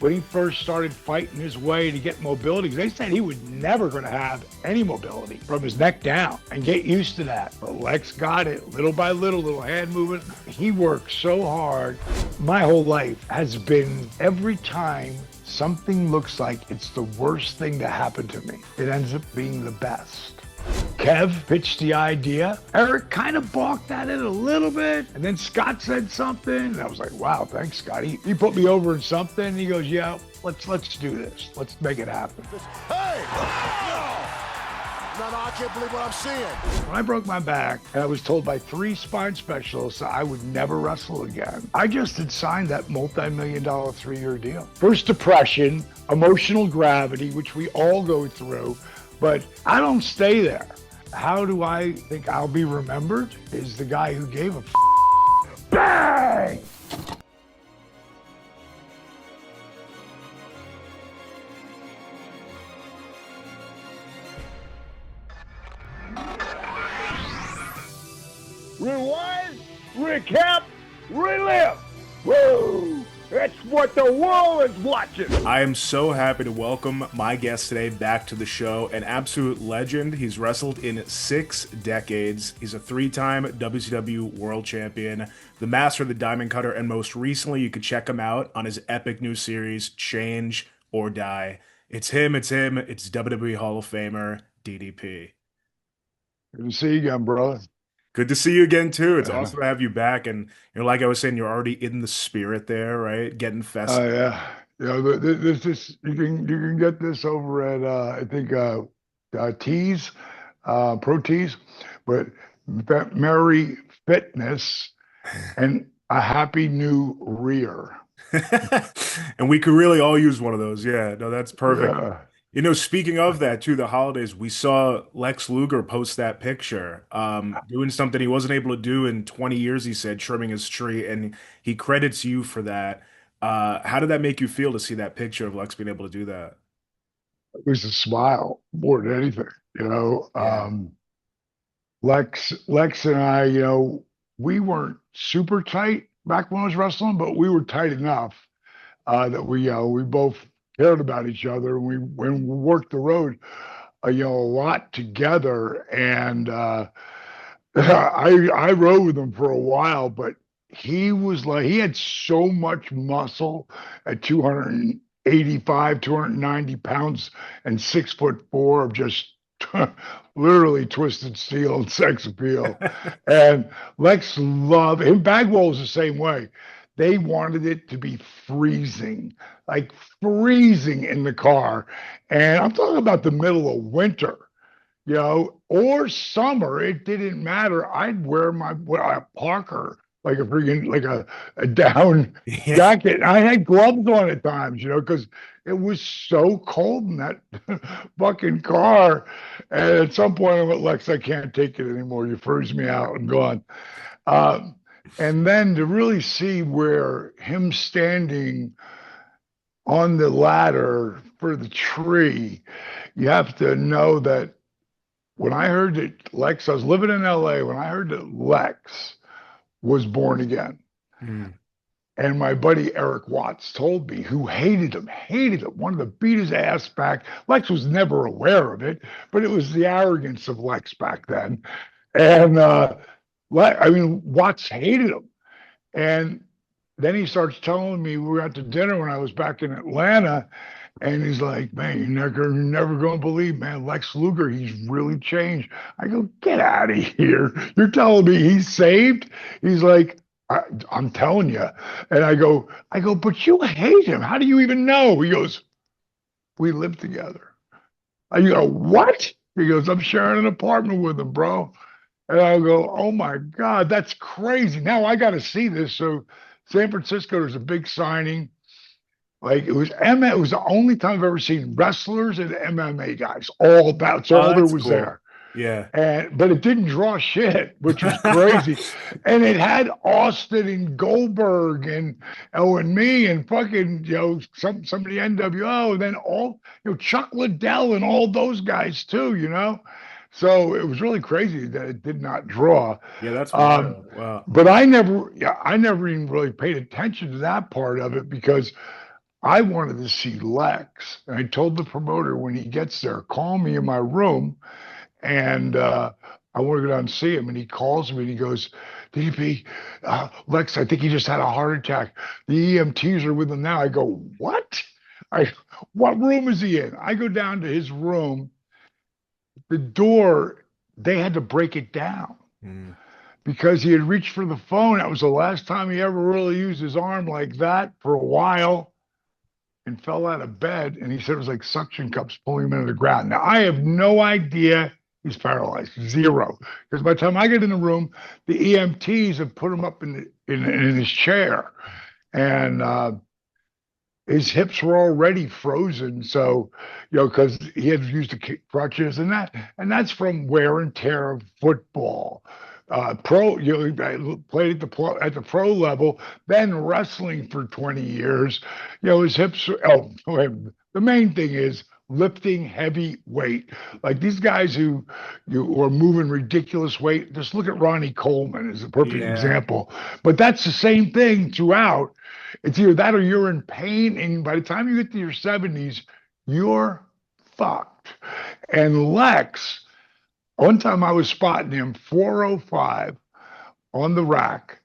when he first started fighting his way to get mobility, they said he was never going to have any mobility from his neck down and get used to that. But Lex got it little by little hand movement. He worked so hard. My whole life has been every time something looks like it's the worst thing to happen to me, it ends up being the best. Kev pitched the idea. Eric kind of balked at it a little bit. And then Scott said something. And I was like, wow, thanks, Scott. He put me over in something. And he goes, yeah, let's do this. Let's make it happen. Hey! No, I can't believe what I'm seeing. When I broke my back, and I was told by 3 spine specialists that I would never wrestle again, I just had signed that multi-million-dollar 3-year deal. First depression, emotional gravity, which we all go through. But I don't stay there. How do I think I'll be remembered? Is the guy who gave a bang! Rewind, recap, relive. Whoa! That's what the world is watching. I am so happy to welcome my guest today back to the show, an absolute legend. He's wrestled in 6 decades. He's a 3-time WCW World Champion, the Master of the Diamond Cutter, and most recently, you could check him out on his epic new series, Change or Die. It's him. It's WWE Hall of Famer, DDP. Good to see you again, brother. Good to see you again, too. It's awesome to have you back. And like I was saying, you're already in the spirit there, right? Getting festive. Oh, yeah. This you can get this over at, I think, Tees, Pro Tees, but Merry Fitness and a happy new rear. And we could really all use one of those. Yeah, no, that's perfect. Yeah. You know, speaking of that, too, the holidays, we saw Lex Luger post that picture, doing something he wasn't able to do in 20 years, he said, trimming his tree, and he credits you for that. How did that make you feel to see that picture of Lex being able to do that? It was a smile more than anything, you know. Yeah. Lex and I, you know, we weren't super tight back when I was wrestling, but we were tight enough that we both cared about each other. When we worked the road, a lot together, and I rode with him for a while, but he had so much muscle at 285, 290 pounds and 6'4" of just literally twisted steel and sex appeal. And Lex loved him. Bagwell was the same way. They wanted it to be freezing, like freezing in the car. And I'm talking about the middle of winter, or summer. It didn't matter. I'd wear my Parker, like a down jacket. I had gloves on at times, because it was so cold in that fucking car. And at some point I went, Lex, I can't take it anymore. You freeze me out and gone. And then to really see where him standing on the ladder for the tree, you have to know that when I heard that Lex, I was living in LA, when I heard that Lex was born again, and my buddy Eric Watts told me, who hated him, wanted to beat his ass back. Lex was never aware of it, but it was the arrogance of Lex back then. And Watts hated him. And then he starts telling me, we were at the dinner when I was back in Atlanta, and he's like, man, you're never going to believe, man, Lex Luger, he's really changed. I go, get out of here. You're telling me he's saved? He's like, I'm telling you. And I go, but you hate him. How do you even know? He goes, we live together. I go, what? He goes, I'm sharing an apartment with him, bro. And I go, oh my God, that's crazy. Now I got to see this. So San Francisco, there's a big signing. Like it was the only time I've ever seen wrestlers and MMA guys. That's all there was cool. There. Yeah. But it didn't draw shit, which was crazy. And it had Austin and Goldberg and me and fucking, some of the NWO, and then all, Chuck Liddell and all those guys too, So it was really crazy that it did not draw. Yeah, that's wow. But I never even really paid attention to that part of it because I wanted to see Lex. And I told the promoter when he gets there, call me in my room and I want to go down and see him. And he calls me and he goes, DDP, Lex, I think he just had a heart attack. The EMTs are with him now. I go, what? What room is he in? I go down to his room. The door, they had to break it down because he had reached for the phone. That was the last time he ever really used his arm like that for a while and fell out of bed. And he said it was like suction cups pulling him into the ground. Now, I have no idea he's paralyzed, zero. Because by the time I get in the room, the EMTs have put him up in his chair. And his hips were already frozen. So, because he had used the crutches and that's from wear and tear of football. Played at the pro level, then wrestling for 20 years. His hips. The main thing is lifting heavy weight. Like these guys who are moving ridiculous weight. Just look at Ronnie Coleman as a perfect example. But that's the same thing throughout. It's either that or you're in pain, and by the time you get to your 70s, you're fucked. And Lex, one time I was spotting him 405 on the rack.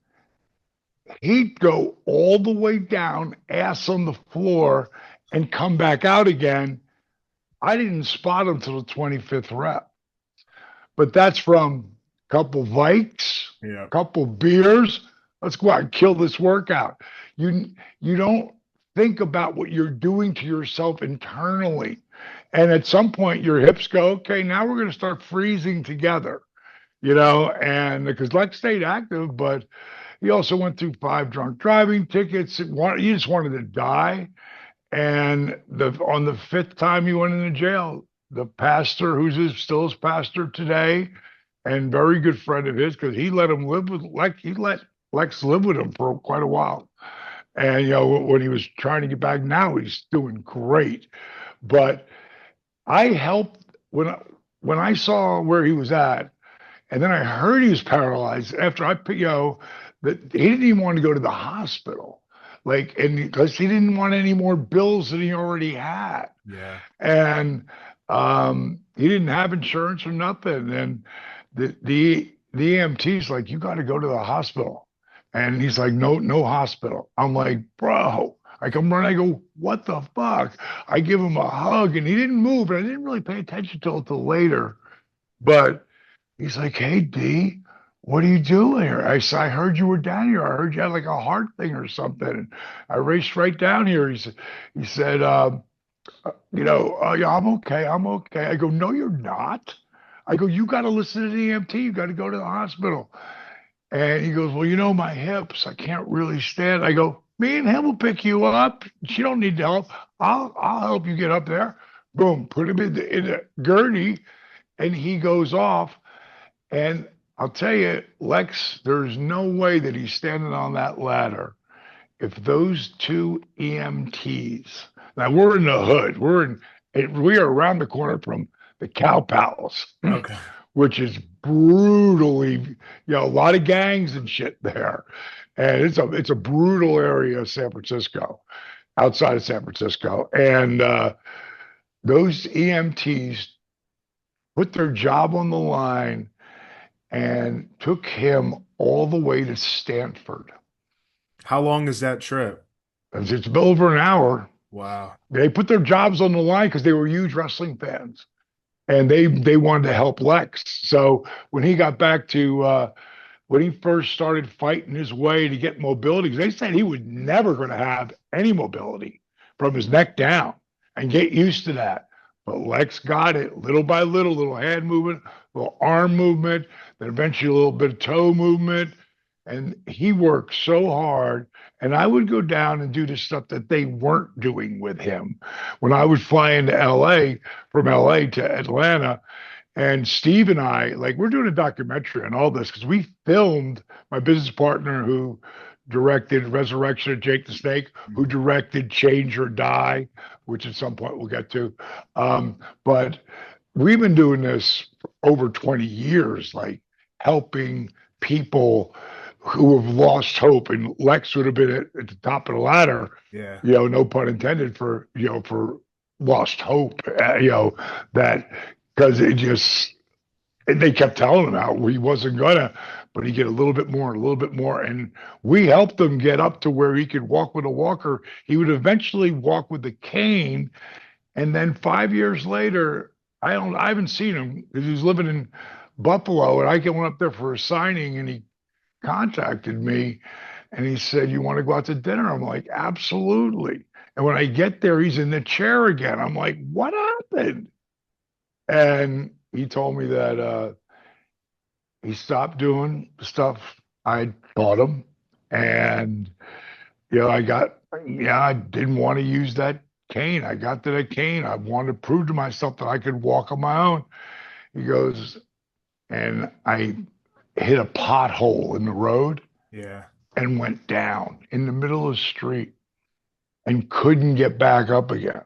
He'd go all the way down, ass on the floor, and come back out again. I didn't spot him till the 25th rep. But that's from a couple Vikes, a couple beers. Let's go out and kill this workout. You don't think about what you're doing to yourself internally. And at some point your hips go, okay, now we're going to start freezing together, and because Lex stayed active, but he also went through 5 drunk driving tickets. He just wanted to die. And on the 5th time he went into jail, the pastor, who's still his pastor today, and very good friend of his, because he let him live with Lex live with him for quite a while. And when he was trying to get back, now he's doing great. But I helped when I saw where he was at, and then I heard he was paralyzed after that he didn't even want to go to the hospital. And because he didn't want any more bills than he already had. Yeah. And he didn't have insurance or nothing. And the EMT's like, you got to go to the hospital. And he's like, no hospital. I'm like, bro. I come running. I go, what the fuck? I give him a hug, and he didn't move. And I didn't really pay attention till later. But he's like, hey, D, what are you doing here? I heard you were down here. I heard you had like a heart thing or something. And I raced right down here. He said, yeah, I'm okay. I'm okay. I go, no, you're not. I go, you got to listen to the EMT. You got to go to the hospital. And he goes, well, my hips, I can't really stand. I go, me and him will pick you up. You don't need help. I'll help you get up there. Boom, put him in the gurney, and he goes off. And I'll tell you, Lex, there's no way that he's standing on that ladder if those 2 EMTs. Now we're in the hood. We are around the corner from the Cow Palace. Okay. Which is brutally, a lot of gangs and shit there. And it's a brutal area of San Francisco, outside of San Francisco. And those EMTs put their job on the line and took him all the way to Stanford. How long is that trip? It's over an hour. Wow. They put their jobs on the line because they were huge wrestling fans. And they wanted to help Lex. So when he got back to when he first started fighting his way to get mobility, because they said he was never going to have any mobility from his neck down and get used to that. But Lex got it little by little hand movement, little arm movement, then eventually a little bit of toe movement. And he worked so hard. And I would go down and do the stuff that they weren't doing with him. When I was flying to LA, from LA to Atlanta, and Steve and I, we're doing a documentary on all this because we filmed my business partner who directed Resurrection of Jake the Snake, who directed Change or Die, which at some point we'll get to. But we've been doing this for over 20 years, helping people who have lost hope, and Lex would have been at the top of the ladder, Yeah. no pun intended, for lost hope, that because it just they kept telling him how he wasn't gonna, but he get a little bit more, a little bit more, and we helped him get up to where he could walk with a walker. He would eventually walk with the cane, and then 5 years later, I haven't seen him because he was living in Buffalo, and I went up there for a signing, and he contacted me, and he said, "You want to go out to dinner?" I'm like, "Absolutely." And when I get there, he's in the chair again. I'm like, "What happened?" And he told me that he stopped doing the stuff I taught him, and I didn't want to use that cane. I got to that cane. I wanted to prove to myself that I could walk on my own. He goes, and I hit a pothole in the road Yeah. and went down in the middle of the street and couldn't get back up again.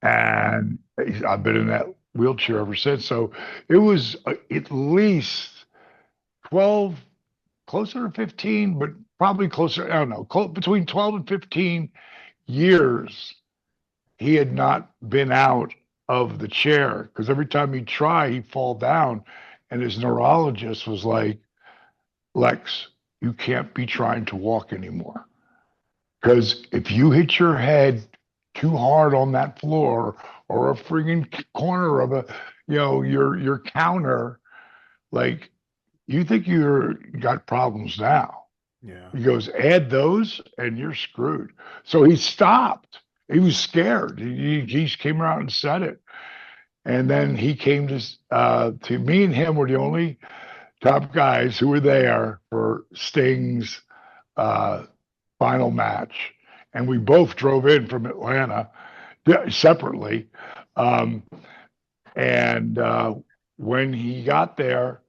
And I've been in that wheelchair ever since. So it was at least 12, closer to 15, but probably closer, I don't know, between 12 and 15 years, he had not been out of the chair because every time he'd try, he'd fall down. And his neurologist was like, "Lex, you can't be trying to walk anymore. Because if you hit your head too hard on that floor or a friggin' corner of your counter, like you think you're got problems now." Yeah. He goes, "Add those and you're screwed." So he stopped. He was scared. He came around and said it. And then he came to me, and him were the only top guys who were there for Sting's uh, final match. And we both drove in from Atlanta separately. Um, and when he got there,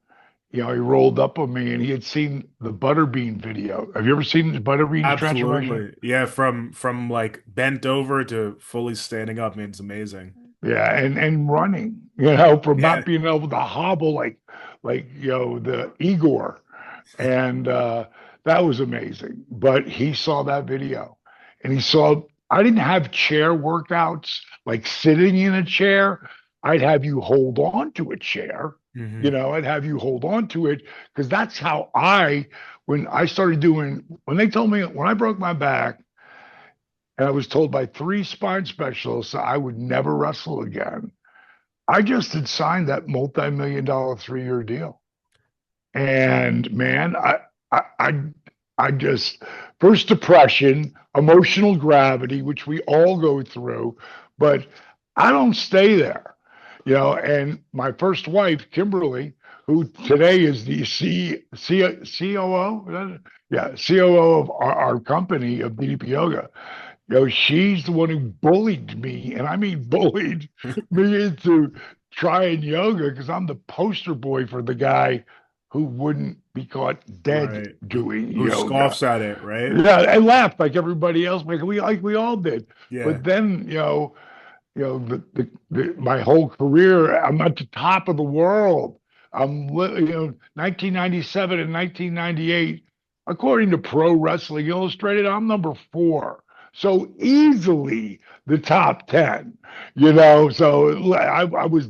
he rolled up on me, and he had seen the Butterbean video. Have you ever seen the Butterbean transformation? Absolutely. Yeah, from like bent over to fully standing up, man, it's amazing. Yeah, and running, from Yeah. not being able to hobble like the Igor, and that was amazing. But he saw that video, and he saw I didn't have chair workouts like sitting in a chair. I'd have you hold on to a chair, Hmm. I'd have you hold on to it because that's how when I started when they told me when I broke my back. And I was told by three spine specialists I would never wrestle again. I just had signed that multi-million-dollar 3-year deal. And man, I, I, I just, first depression, emotional gravity, which we all go through, but I don't stay there, and my first wife, Kimberly, who today is the COO, yeah, COO of our company of DDP Yoga. She's the one who bullied me, and I mean bullied me into trying yoga because I'm the poster boy for the guy who wouldn't be caught dead Right. doing Who yoga. scoffs at it, right? Yeah, I laughed like everybody else, like we all did. Yeah. But then, my whole career, I'm at the top of the world. 1997 and 1998, according to Pro Wrestling Illustrated, I'm number 4. So easily the top 10, So I was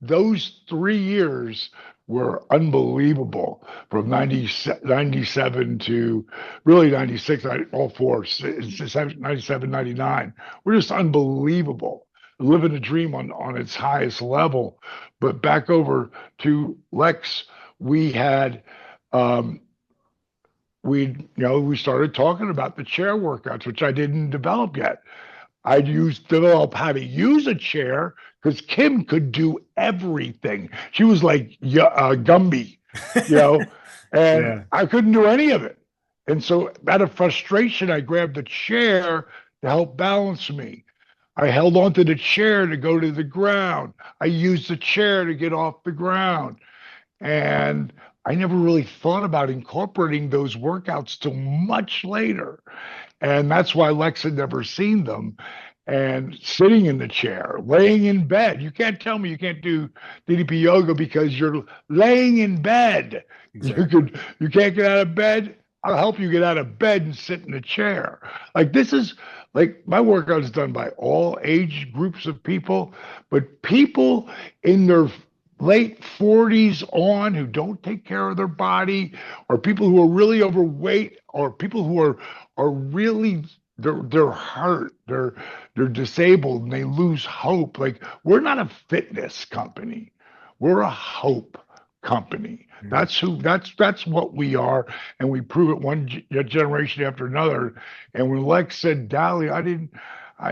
those 3 years were unbelievable from 97 to really 96, all four, 97, 99. We're just unbelievable. Living a dream on its highest level. But back over to Lex, we had, um, we started talking about the chair workouts, which I didn't develop yet. Develop how to use a chair because Kim could do everything. She was like Gumby, you know, and Yeah. I couldn't do any of it. And so, out of frustration, I grabbed a chair to help balance me. I held onto the chair to go to the ground. I used the chair to get off the ground. And I never really thought about incorporating those workouts till much later. And that's why Lex had never seen them. and sitting in the chair, laying in bed. You can't tell me you can't do DDP yoga because you're laying in bed. Exactly. You can't get out of bed. I'll help you get out of bed and sit in a chair. Like this is like my workout is done by all age groups of people, but people in their late 40s on who don't take care of their body, or people who are really overweight, or people who are really they're hurt, they're disabled and they lose hope. Like we're not a fitness company. We're a hope company. Mm. That's what we are, and we prove it one generation after another. And when Lex said Dally, I didn't.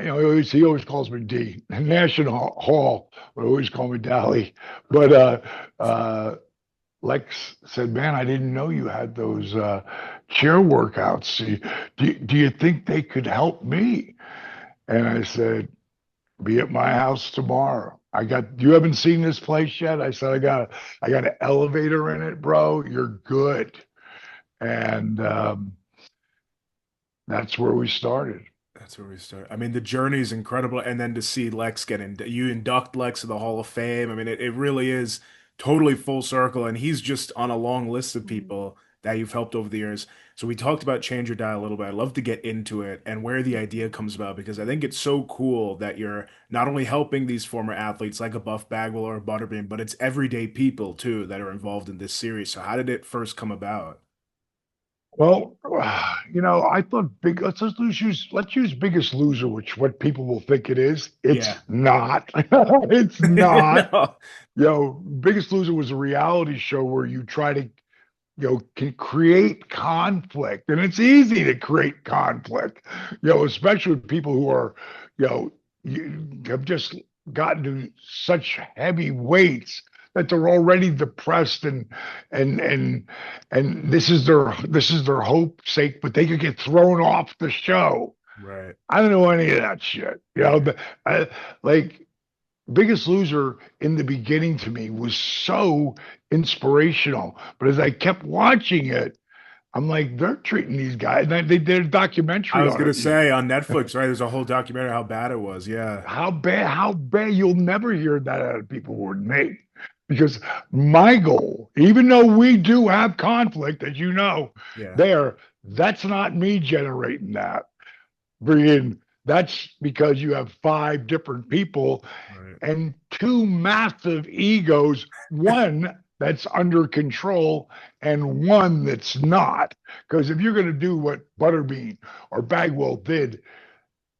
He always calls me D. National Hall would always call me Dally, but Lex said, "Man, I didn't know you had those chair workouts. Do you think they could help me?" And I said, "Be at my house tomorrow. You haven't seen this place yet?" I said, I got an elevator in it, bro. You're good." And that's where we started. That's where we start. I mean, the journey is incredible, and then to see Lex you induct Lex to the Hall of Fame. I mean, it really is totally full circle, and he's just on a long list of people that you've helped over the years. So we talked about Change Your Dial a little bit. I'd love to get into it and where the idea comes about because I think it's so cool that you're not only helping these former athletes like a Buff Bagwell or a Butterbean, but it's everyday people too that are involved in this series. So how did it first come about? Well, I thought let's use Biggest Loser, which what people will think it is. It's Yeah. not. It's not. No. Biggest Loser was a reality show where you try to, can create conflict, and it's easy to create conflict, especially with people who are, you have just gotten to such heavy weights that they're already depressed and this is their hope sake, but they could get thrown off the show. Right. I don't know any of that shit. But like Biggest Loser in the beginning to me was so inspirational. But as I kept watching it, I'm like, they're treating these guys. They did a I documentary was on gonna it. say on Netflix, right? There's a whole documentary how bad it was. Yeah. How bad you'll never hear that out of people who are Nate. Because my goal, even though we do have conflict, as you know, Yeah. that's not me generating that. Brian, that's because you have five different people Right. and two massive egos, one that's under control and one that's not. Because if you're going to do what Butterbean or Bagwell did,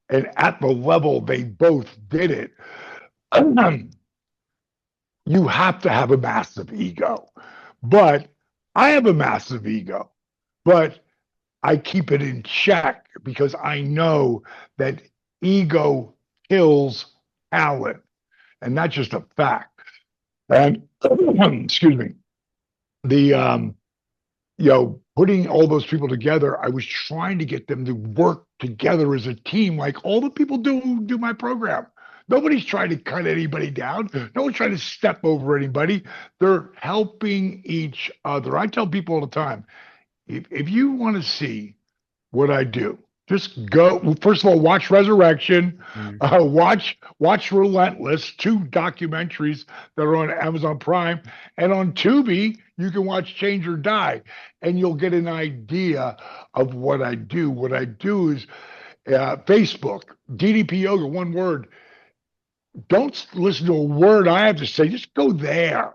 and at the level they both did it, you have to have a massive ego. But I have a massive ego, but I keep it in check because I know that ego kills talent. And that's just a fact. And excuse me, the putting all those people together, I was trying to get them to work together as a team, like all the people do my program. Nobody's trying to cut anybody down. No one's trying to step over anybody. They're helping each other. I tell people all the time, if you want to see what I do, just go. First of all, watch Resurrection, Mm. watch Relentless, two documentaries that are on Amazon Prime, and on Tubi you can watch Change or Die, and you'll get an idea of what I do. What I do is Facebook, DDP Yoga, one word. Don't listen to a word I have to say. Just go there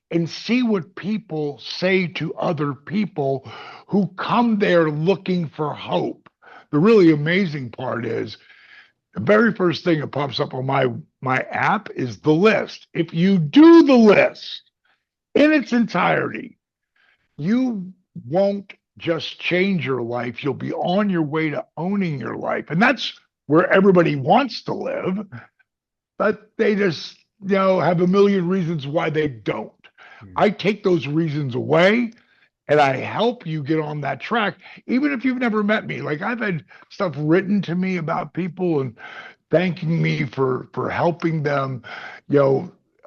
and see what people say to other people who come there looking for hope. The really amazing part is the very first thing that pops up on my app is the list. If you do the list in its entirety, you won't just change your life. You'll be on your way to owning your life. And that's where everybody wants to live, but they just, have a million reasons why they don't. Mm. I take those reasons away and I help you get on that track, even if you've never met me. Like I've had stuff written to me about people and thanking me for helping them,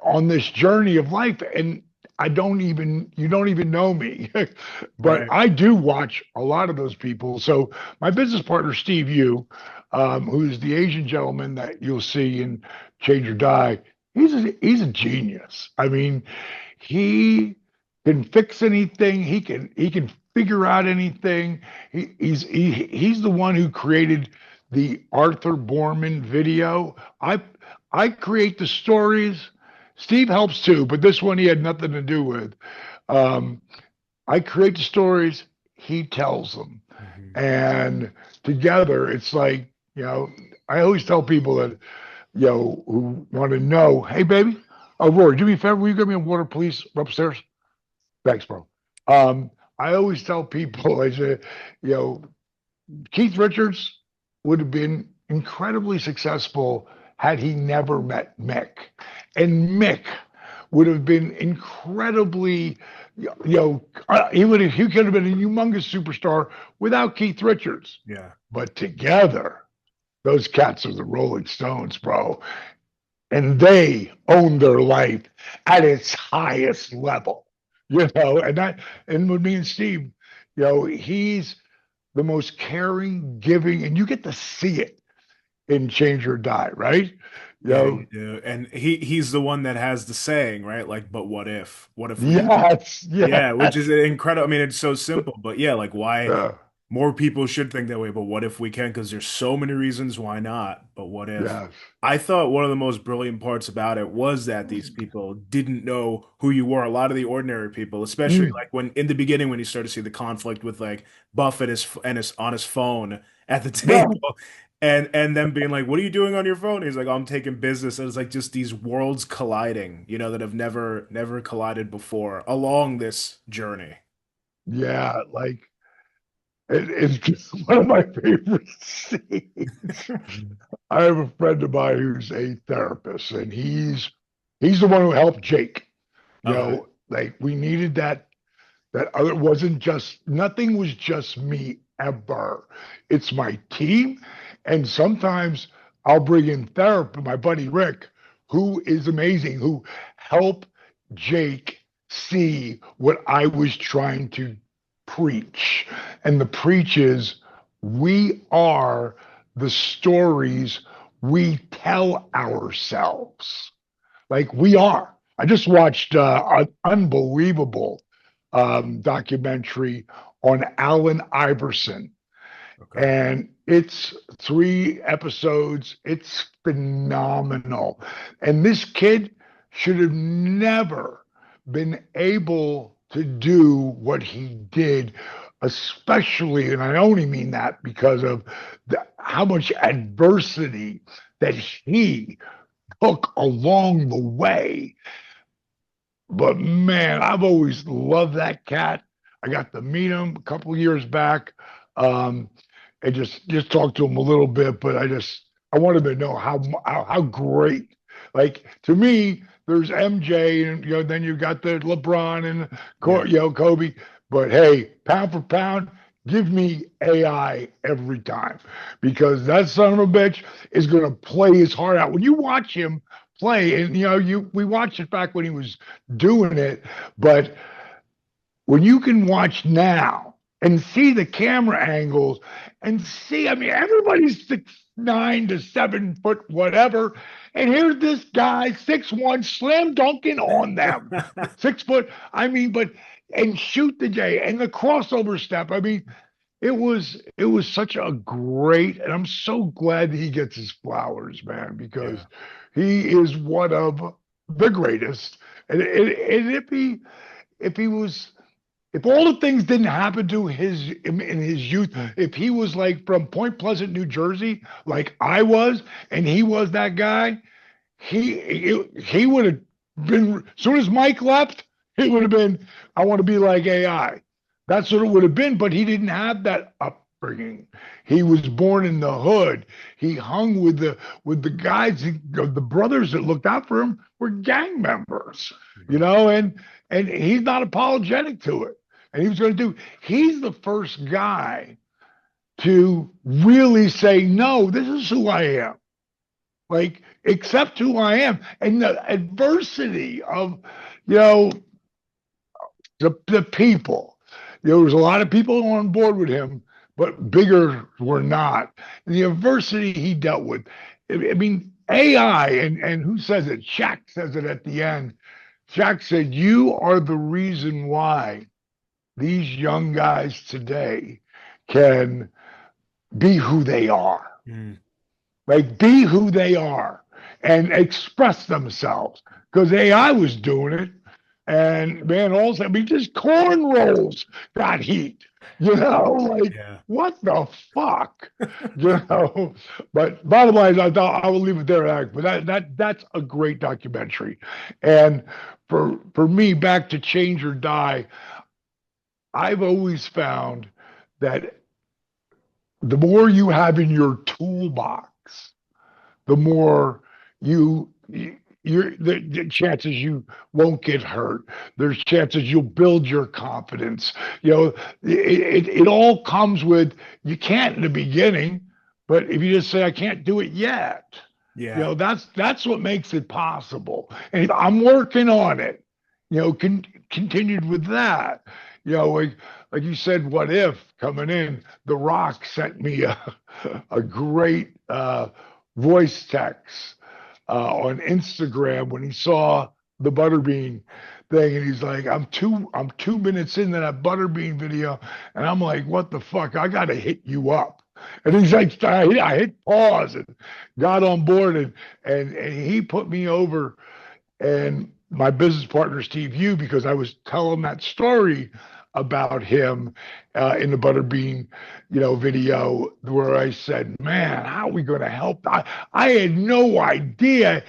on this journey of life. And you don't even know me, but Right. I do watch a lot of those people. So my business partner, Steve Yu, who's the Asian gentleman that you'll see in Change or Die. He's a genius. I mean, he can fix anything. He can figure out anything. He's the one who created the Arthur Borman video. I create the stories. Steve helps too, but this one he had nothing to do with. Um, I create the stories. He tells them, Mhm. and together it's like, I always tell people that, who want to know, hey baby, oh Rory, do me a favor, will you give me a water, please, upstairs? Thanks, bro. I always tell people, I say, you know, Keith Richards would have been incredibly successful had he never met Mick. And Mick would have been incredibly, he could have been a humongous superstar without Keith Richards. Yeah. But together, those cats are the Rolling Stones, bro. And they own their life at its highest level, and with me and Steve, he's the most caring, giving, and you get to see it in Change or Die, right? You Yeah, you know, do. And he's the one that has the saying, right? Like, but what if? What if we yes, Yeah, which yes, is incredible. I mean, it's so simple, but yeah, like why yeah, more people should think that way, but what if we can? Because there's so many reasons why not, but what if? yes. I thought one of the most brilliant parts about it was that these people didn't know who you were. A lot of the ordinary people, especially Mm, like when in the beginning when you start to see the conflict with like Buff and his on his phone at the yeah, table and them being like, "What are you doing on your phone?" He's like, "Oh, I'm taking business." And it's like just these worlds colliding, that have never collided before along this journey. yeah, like it's just one of my favorite scenes. I have a friend of mine who's a therapist, and he's the one who helped Jake. Okay. Like we needed that other wasn't just nothing was just me ever. It's my team, and sometimes I'll bring in therapy, my buddy Rick, who is amazing, who help Jake see what I was trying to preach. And the preach is we are the stories we tell ourselves. Like we are. I just watched an unbelievable documentary on Allen Iverson, Okay. and it's 3 episodes. It's phenomenal. And this kid should have never been able to do what he did, especially, and I only mean that because of how much adversity that he took along the way. But man, I've always loved that cat. I got to meet him a couple of years back, um, and just talk to him a little bit. But I wanted to know how great. Like to me, there's MJ, and then you got the LeBron and Yeah. Kobe. But hey, pound for pound, give me AI every time because that son of a bitch is going to play his heart out. When you watch him play, and we watched it back when he was doing it, but when you can watch now and see the camera angles and see, I mean, everybody's 6'9" to 7 foot, whatever. And here's this guy, 6'1", slam dunking on them. 6 foot. I mean, and shoot the J and the crossover step. I mean, it was such a great, and I'm so glad that he gets his flowers, man, because Yeah. he is one of the greatest. And if he was if all the things didn't happen to his in his youth, if he was like from Point Pleasant, New Jersey, like I was, and he was that guy, he would have been. As soon as Mike left, it would have been. I want to be like AI. That's what it would have been. But he didn't have that upbringing. He was born in the hood. He hung with the guys. The brothers that looked out for him were gang members. And he's not apologetic to it. And he was going to do. He's the first guy to really say, no, this is who I am. Like, accept who I am. And the adversity of, you know, the people. There was a lot of people on board with him, but bigger were not. And the adversity he dealt with. I mean, AI, and who says it? Shaq says it at the end. Shaq said, "You are the reason why these young guys today can be who they are. Mm. Like, be who they are and express themselves." Because AI was doing it. And man, also, I mean, just cornrows got heat, like, Yeah. what the fuck? But bottom line is, I will leave it there, Alex, but that's a great documentary. And for me, back to Change or Die, I've always found that the more you have in your toolbox, the more you the chances you won't get hurt. There's chances you'll build your confidence. It all comes with, you can't in the beginning, but if you just say, I can't do it yet, Yeah. that's what makes it possible. And I'm working on it. Continued with that. Like you said, what if coming in, The Rock sent me a great voice text on Instagram when he saw the Butterbean thing, and he's like, I'm 2 minutes into that Butterbean video, and I'm like, what the fuck? I gotta hit you up. And he's like, I hit pause and got on board, and he put me over, and my business partner Steve Yu, because I was telling that story about him in the Butterbean, video, where I said, "Man, how are we going to help?" I had no idea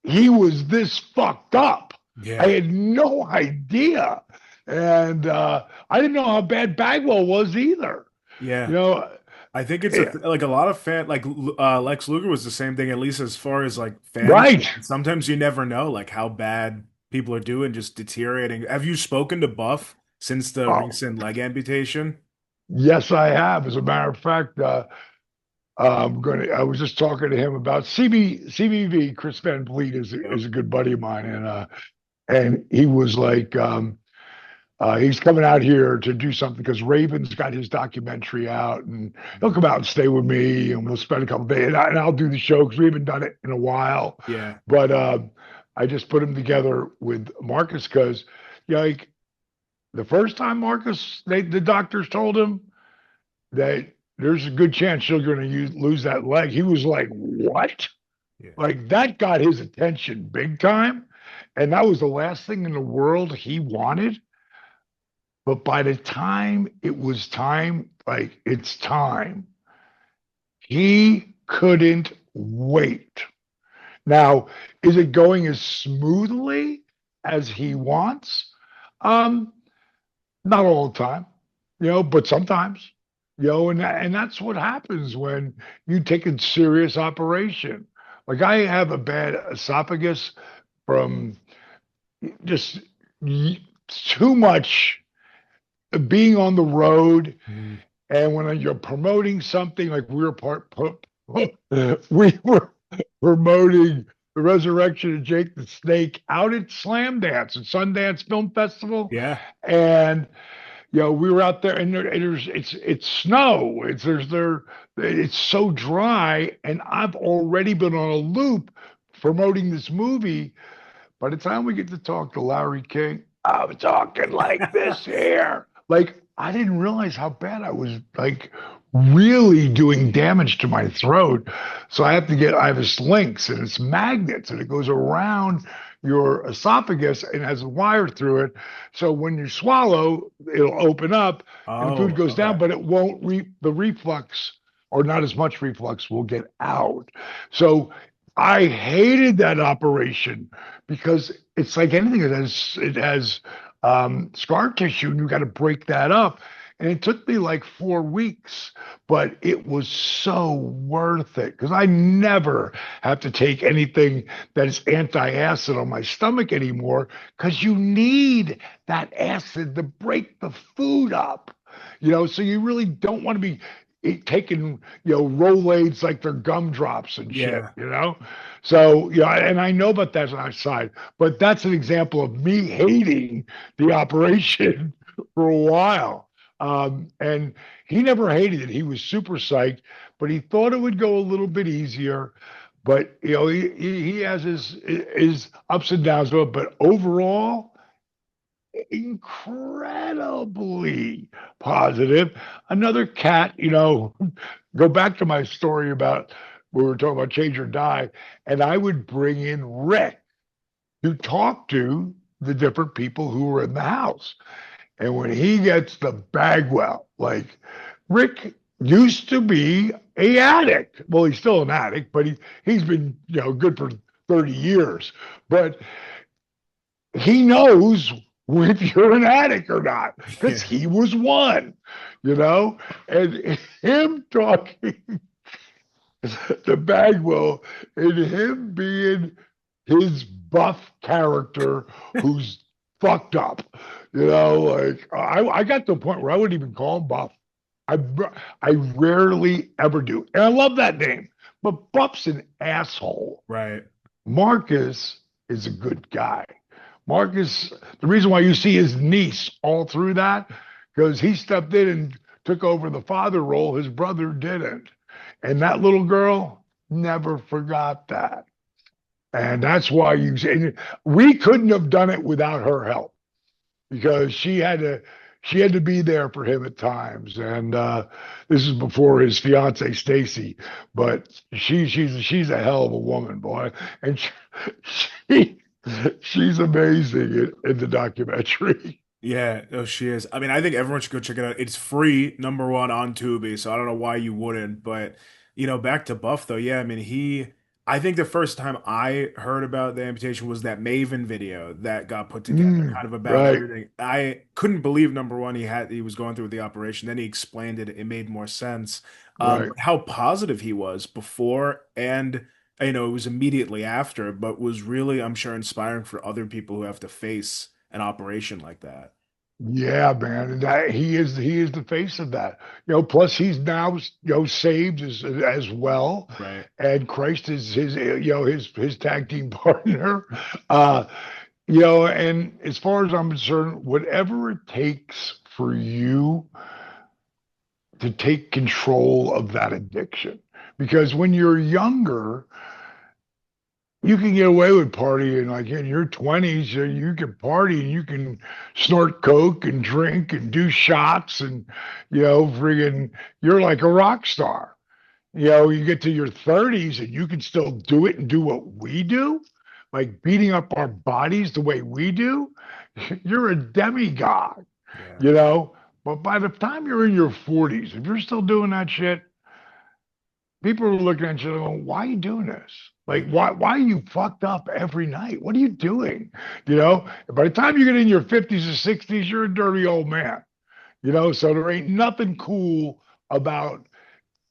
he was this fucked up. Yeah. I had no idea, and I didn't know how bad Bagwell was either. Yeah. You know, I think it's eh, like a lot of Lex Luger was the same thing, at least as far as like fans. right? Sometimes you never know like how bad people are doing, just deteriorating. Have you spoken to Buff since the Oh, recent leg amputation? yes, I have. As a matter of fact, I was just talking to him about CBV. Chris Van Vliet Yep. is a good buddy of mine, and he was like, he's coming out here to do something because Raven's got his documentary out, and he'll come out and stay with me, and we'll spend a couple of days, and I'll do the show because we haven't done it in a while. Yeah. But I just put him together with Marcus because, like, the first time the doctors told him that there's a good chance you're going to lose that leg, he was like, "What?" Yeah. Like, that got his attention big time, and that was the last thing in the world he wanted. But by the time it was time, like, it's time, he couldn't wait. Now, is it going as smoothly as he wants? Um, Not all the time, but sometimes, and that's what happens when you take a serious operation. Like, I have a bad esophagus from just too much being on the road. Mhm. And when you're promoting something, like we were promoting the resurrection of Jake the Snake out at Slam Dance and Sundance Film Festival, Yeah. and we were out there, and it's snow. It's so dry, and I've already been on a loop promoting this movie. By the time we get to talk to Larry King, I'm talking like this here. Like, I didn't realize how bad I was, like, really doing damage to my throat. So I have this links, and it's magnets, and it goes around your esophagus and has a wire through it. So when you swallow, it'll open up and the food Oh, goes down, okay. but it won't the reflux, or not as much reflux, will get out. So I hated that operation because it's like anything. It has scar tissue, and you got to break that up. And it took me like 4 weeks, but it was so worth it because I never have to take anything that is anti-acid on my stomach anymore, because you need that acid to break the food up. So you really don't want to be taking, Rolaids like they're gumdrops and shit, Yeah. So, and I know about that side, but that's an example of me hating the operation for a while. And he never hated it. He was super psyched, but he thought it would go a little bit easier. But he has his ups and downs, but overall, incredibly positive. Another cat, go back to my story about we were talking about change or die, and I would bring in Rick to talk to the different people who were in the house. And when he gets the Bagwell, like Rick used to be a addict. Well, he's still an addict, but he's been good for 30 years. But he knows if you're an addict or not because he was one, and him talking the Bagwell and him being his buff character who's fucked up. Like I got to a point where I wouldn't even call him Buff. I rarely ever do. And I love that name. But Buff's an asshole. Right. Marcus is a good guy. Marcus, the reason why you see his niece all through that, because he stepped in and took over the father role. His brother didn't. And that little girl never forgot that. And that's why we couldn't have done it without her help because she had to be there for him at times. And this is before his fiance Stacy, but she's a hell of a woman, boy. And she's amazing in the documentary. Yeah, no, she is. I mean, I think everyone should go check it out. It's free, number one on Tubi, so I don't know why you wouldn't. But back to Buff though. Yeah, I mean, I think the first time I heard about the amputation was that Maven video that got put together, kind of about Right. everything. I couldn't believe number one he was going through the operation. Then he explained it; it made more sense. Right. How positive he was before, and it was immediately after, but was really, I'm sure, inspiring for other people who have to face an operation like that. Yeah, man, and he is the face of that. Plus he's now saved as well, Right. and Christ is his tag team partner. And as far as I'm concerned, whatever it takes for you to take control of that addiction, because when you're younger, you can get away with partying like in your 20s. You can party and you can snort coke and drink and do shots and friggin' you're like a rock star. You get to your 30s and you can still do it and do what we do, like beating up our bodies the way we do. You're a demigod, but by the time you're in your 40s, if you're still doing that shit, people are looking at you and going, why are you doing this? Like, why are you fucked up every night? What are you doing? By the time you get in your 50s or 60s, you're a dirty old man. So there ain't nothing cool about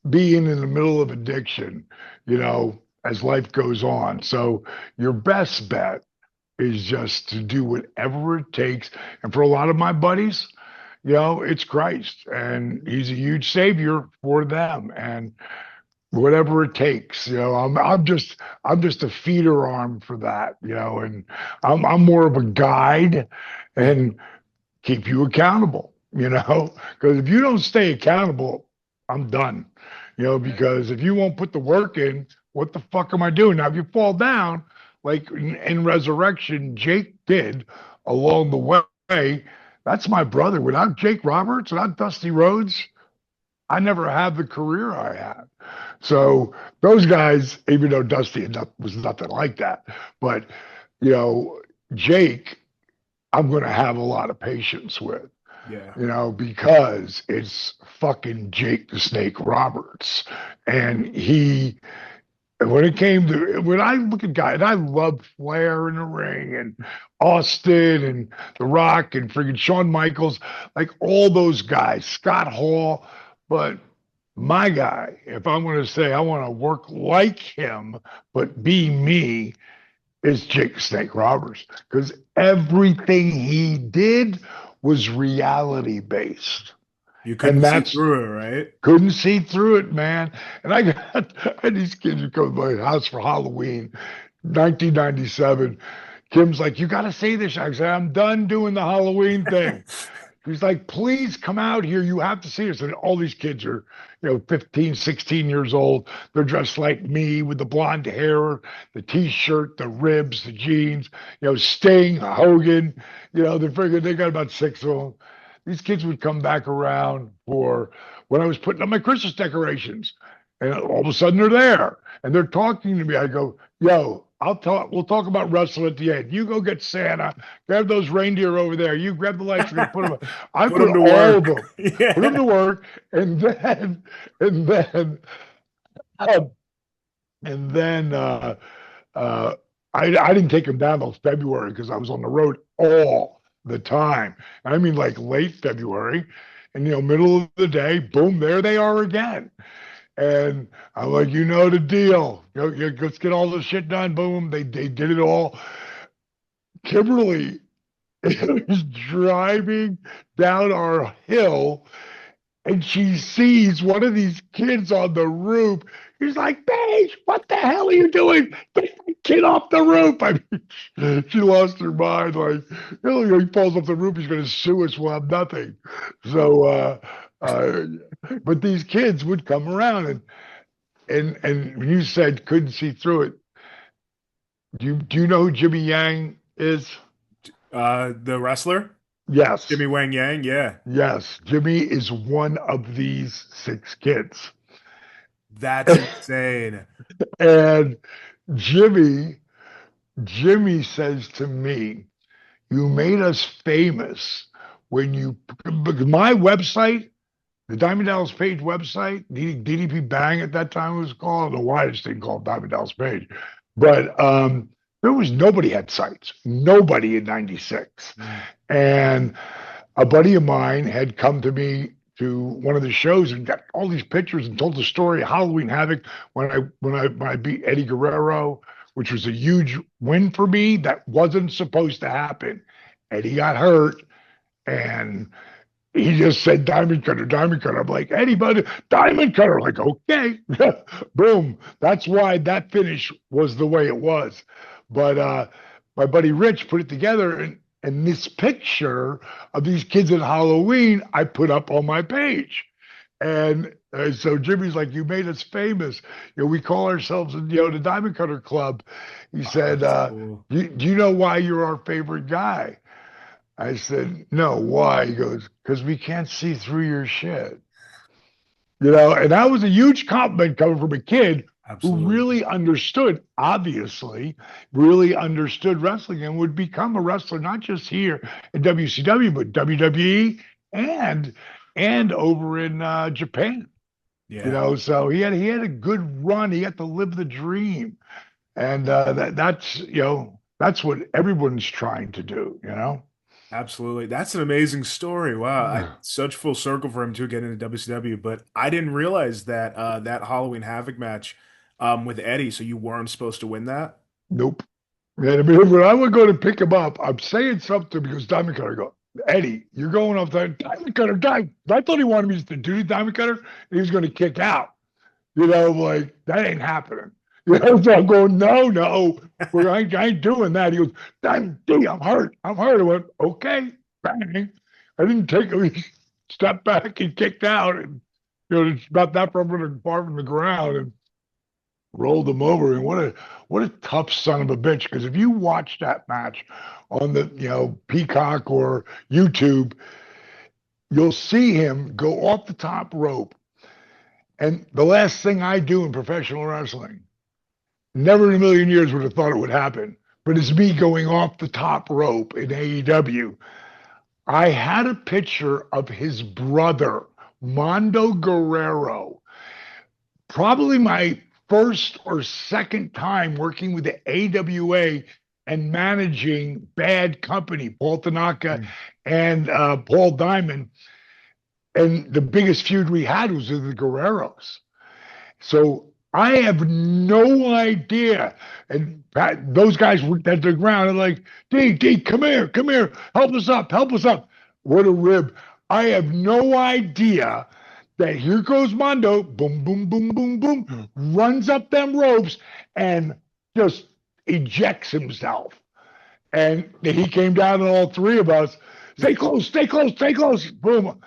being in the middle of addiction, as life goes on. So your best bet is just to do whatever it takes. And for a lot of my buddies, it's Christ, and he's a huge savior for them. And whatever it takes. I'm just a feeder arm for that, and I'm more of a guide and keep you accountable, because if you don't stay accountable, I'm done, because if you won't put the work in, what the fuck am I doing? Now, if you fall down, like in Resurrection, Jake did along the way, that's my brother. Without Jake Roberts, without Dusty Rhodes, I never had the career I had. So those guys, even though Dusty was nothing like that, but Jake, I'm going to have a lot of patience with. Yeah. Because it's fucking Jake the Snake Roberts, and when I look at guys, and I love Flair in the ring and Austin and The Rock and freaking Shawn Michaels, like all those guys, Scott Hall. But my guy, if I'm going to say I want to work like him, but be me, is Jake Snake Roberts. Because everything he did was reality based. You couldn't see through it, right? Couldn't see through it, man. And I had these kids who come to my house for Halloween, 1997. Kim's like, you got to see this. I said, I'm done doing the Halloween thing. He's like, please come out here. You have to see us. And all these kids are, 15, 16 years old. They're dressed like me with the blonde hair, the t-shirt, the ribs, the jeans, Sting, Hogan, they got about six of them. These kids would come back around for when I was putting up my Christmas decorations. And all of a sudden they're there and they're talking to me. I go, yo, we'll talk about wrestling at the end. You go get Santa, grab those reindeer over there. You grab the lights, we're gonna put them. I Put put them to all work. of them, Yeah. put them to work, and um, then I didn't take them down till February because I was on the road all the time. I mean, like late February, and middle of the day, boom, there they are again. And I'm like, the deal. Let's get all this shit done. Boom. They did it all. Kimberly is driving down our hill and she sees one of these kids on the roof. He's like, Paige, what the hell are you doing? Get that kid off the roof. I mean, she lost her mind. Like, he falls off the roof. He's going to sue us. We'll have nothing. So, but these kids would come around and when you said couldn't see through it, do you know who Jimmy Yang is? The wrestler? Yes. Jimmy Wang Yang, yeah. Yes. Jimmy is one of these six kids. That's insane. And Jimmy says to me, you made us famous because my website, the Diamond Dallas Page website, DDP Bang at that time it was called. I don't know why this thing called Diamond Dallas Page. But there was nobody had sites. Nobody in 96. And a buddy of mine had come to me to one of the shows and got all these pictures and told the story of Halloween Havoc when I beat Eddie Guerrero, which was a huge win for me that wasn't supposed to happen. Eddie got hurt and he just said Diamond Cutter, Diamond Cutter. I'm like, Eddie, buddy, Diamond Cutter. I'm like, okay. Boom. That's why that finish was the way it was. But my buddy Rich put it together, and this picture of these kids at Halloween, I put up on my page. And so Jimmy's like, you made us famous. We call ourselves, the Diamond Cutter Club. He said, cool. do you know why you're our favorite guy? I said, no, why? He goes, because we can't see through your shit. And that was a huge compliment coming from a kid Absolutely. who really understood, obviously, really understood wrestling and would become a wrestler, not just here at WCW, but WWE and over in Japan. Yeah. So he had a good run. He had to live the dream. And that's what everyone's trying to do, Absolutely. That's an amazing story. Wow. Such full circle for him to get into WCW, but I didn't realize that that Halloween Havoc match with Eddie, so you weren't supposed to win that? Nope. And I mean, when I would go to pick him up, I'm saying something because Diamond Cutter go, Eddie, you're going off the Diamond Cutter guy. I thought he wanted me to do the Diamond Cutter and he was going to kick out. Like that ain't happening. So I'm going, no, I ain't doing that. He goes, I'm hurt. I went, okay, bang. I didn't take a step back and kicked out. And, it's about that far from the ground and rolled him over. And what a tough son of a bitch. Because if you watch that match on the, Peacock or YouTube, you'll see him go off the top rope. And the last thing I do in professional wrestling, never in a million years would have thought it would happen, but it's me going off the top rope in AEW. I had a picture of his brother, Mondo Guerrero, probably my first or second time working with the AWA and managing Bad Company, Paul Tanaka and Paul Diamond. And the biggest feud we had was with the Guerreros. So I have no idea. And those guys were at the ground and like, D, come here, help us up. What a rib. I have no idea that here goes Mondo, boom, boom, boom, boom, boom, runs up them ropes and just ejects himself. And he came down on all three of us. stay close, stay close, stay close. Boom.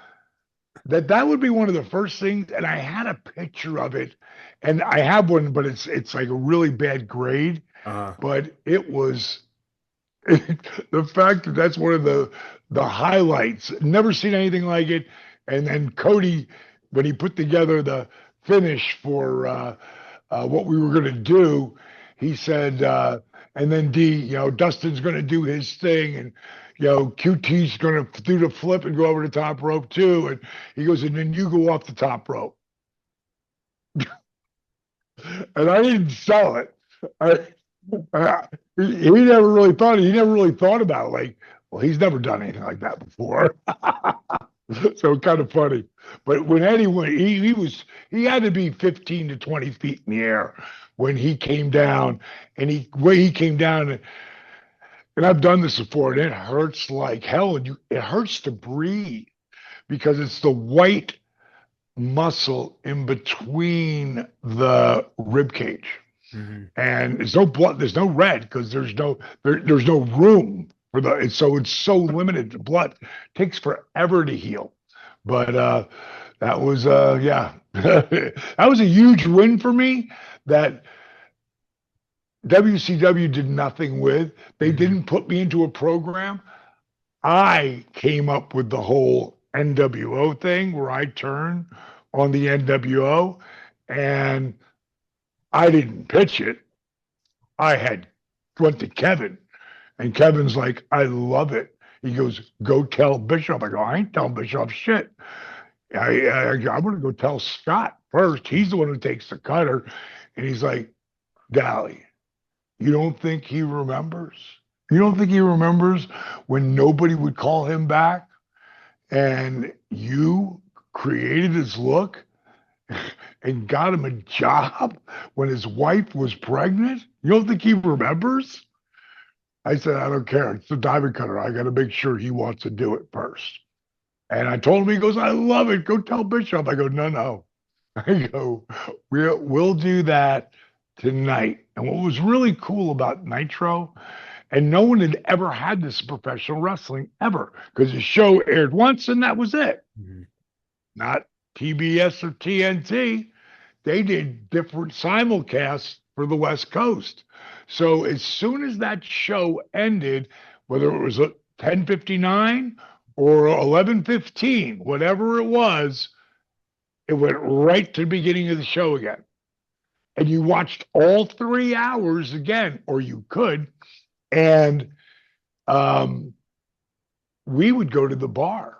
That would be one of the first things. And I had a picture of it, and I have one, but it's like a really bad grade. Uh-huh. But it was the fact that that's one of the highlights. Never seen anything like it. And then Cody, when he put together the finish for what we were going to do, he said, and then Dustin's going to do his thing, and QT's going to do the flip and go over the top rope too. And he goes, and then you go off the top rope. And I didn't sell it. He never really thought. He never really thought about it. Like, well, he's never done anything like that before. So kind of funny. But when Eddie went, he had to be 15 to 20 feet in the air when he came down, and he came down, and I've done this before, and it hurts like hell, and it hurts to breathe because it's the white muscle in between the rib cage. Mm-hmm. And there's no blood, there's no red because there's no room for so it's so limited. The blood takes forever to heal. But that was that was a huge win for me that WCW did nothing with. They didn't put me into a program. I came up with the whole NWO thing where I turned on the NWO, and I didn't pitch it. I went to Kevin, and Kevin's like, I love it. He goes, go tell Bishop. I go, I ain't telling Bishop shit. I'm going to go tell Scott first. He's the one who takes the cutter. And he's like, Dally, you don't think he remembers? You don't think he remembers when nobody would call him back and you created his look and got him a job when his wife was pregnant? You don't think he remembers? I said, I don't care. It's the diamond cutter. I got to make sure he wants to do it first. And I told him, he goes, I love it. Go tell Bishop. I go, no. I go, we'll do that tonight. And what was really cool about Nitro, and no one had ever had this in professional wrestling ever, because the show aired once and that was it. Mm-hmm. Not TBS or TNT. They did different simulcasts for the West Coast. So as soon as that show ended, whether it was 10:59 or 11:15, whatever it was, it went right to the beginning of the show again. And you watched all 3 hours again, or you could. And we would go to the bar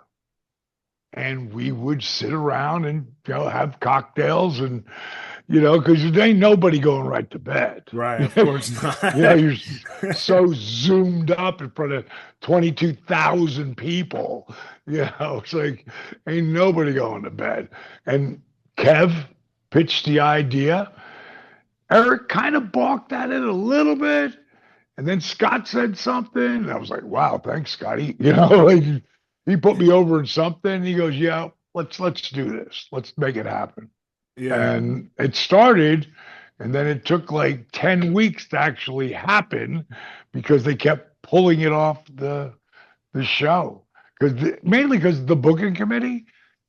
and we would sit around and have cocktails and because there ain't nobody going right to bed. Right, of course not. You're so zoomed up in front of 22,000 people. It's like ain't nobody going to bed. And Kev pitched the idea. Eric kind of balked at it a little bit. And then Scott said something. And I was like, wow, thanks, Scotty. He put me over in something. He goes, yeah, let's do this. Let's make it happen. Yeah. And it started, and then it took like 10 weeks to actually happen because they kept pulling it off the show. Mainly because the booking committee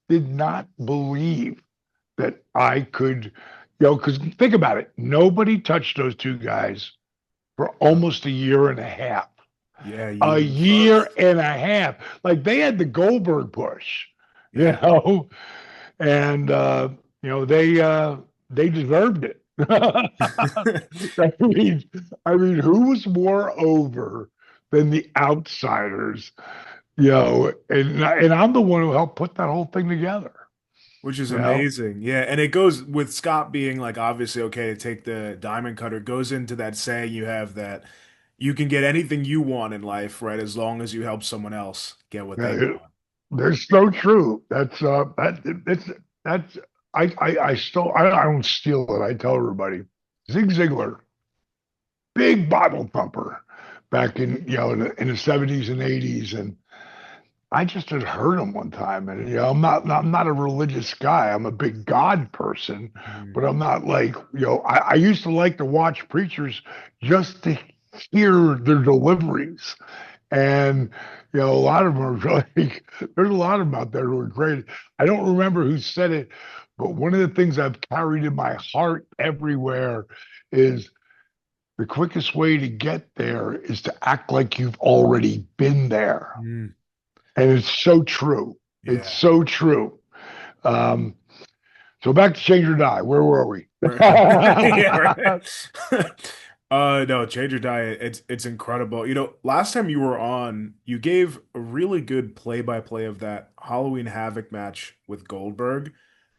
did not believe that I could, because think about it. Nobody touched those two guys for almost a year and a half. Yeah. A year and a half. Like they had the Goldberg push, and they deserved it. I mean, who was more over than the outsiders? And I'm the one who helped put that whole thing together. Which is amazing. Yeah. And it goes with Scott being like, obviously, okay, to take the diamond cutter, goes into that saying you have that you can get anything you want in life, right? As long as you help someone else get what they want. That's so true. I don't steal it. I tell everybody. Zig Ziglar, big Bible thumper back in the 70s and 80s. And I just had heard him one time. And I'm not a religious guy. I'm a big God person, but I'm not like, I used to like to watch preachers just to hear their deliveries. And a lot of them are really, there's a lot of them out there who are great. I don't remember who said it, but one of the things I've carried in my heart everywhere is the quickest way to get there is to act like you've already been there. Mm, And it's so true. It's yeah. so true. Um, so back to Change or Die. Where were we? Yeah, right. No, change your diet. It's incredible. Last time you were on, you gave a really good play-by-play of that Halloween Havoc match with Goldberg.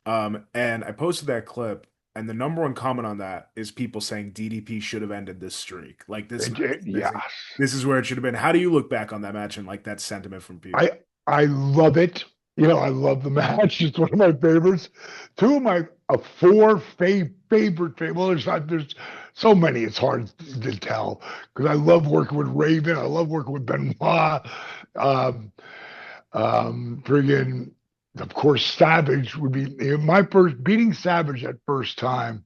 And I posted that clip, and the number one comment on that is people saying DDP should have ended this streak. Like this match is amazing. Yes. This is where it should have been. How do you look back on that match and like that sentiment from people? I love it. I love the match. It's one of my favorites. Two of my four favorite. Well, there's so many. It's hard to tell because I love working with Raven. I love working with Benoit. Um, friggin', of course, Savage would be my first beating Savage that first time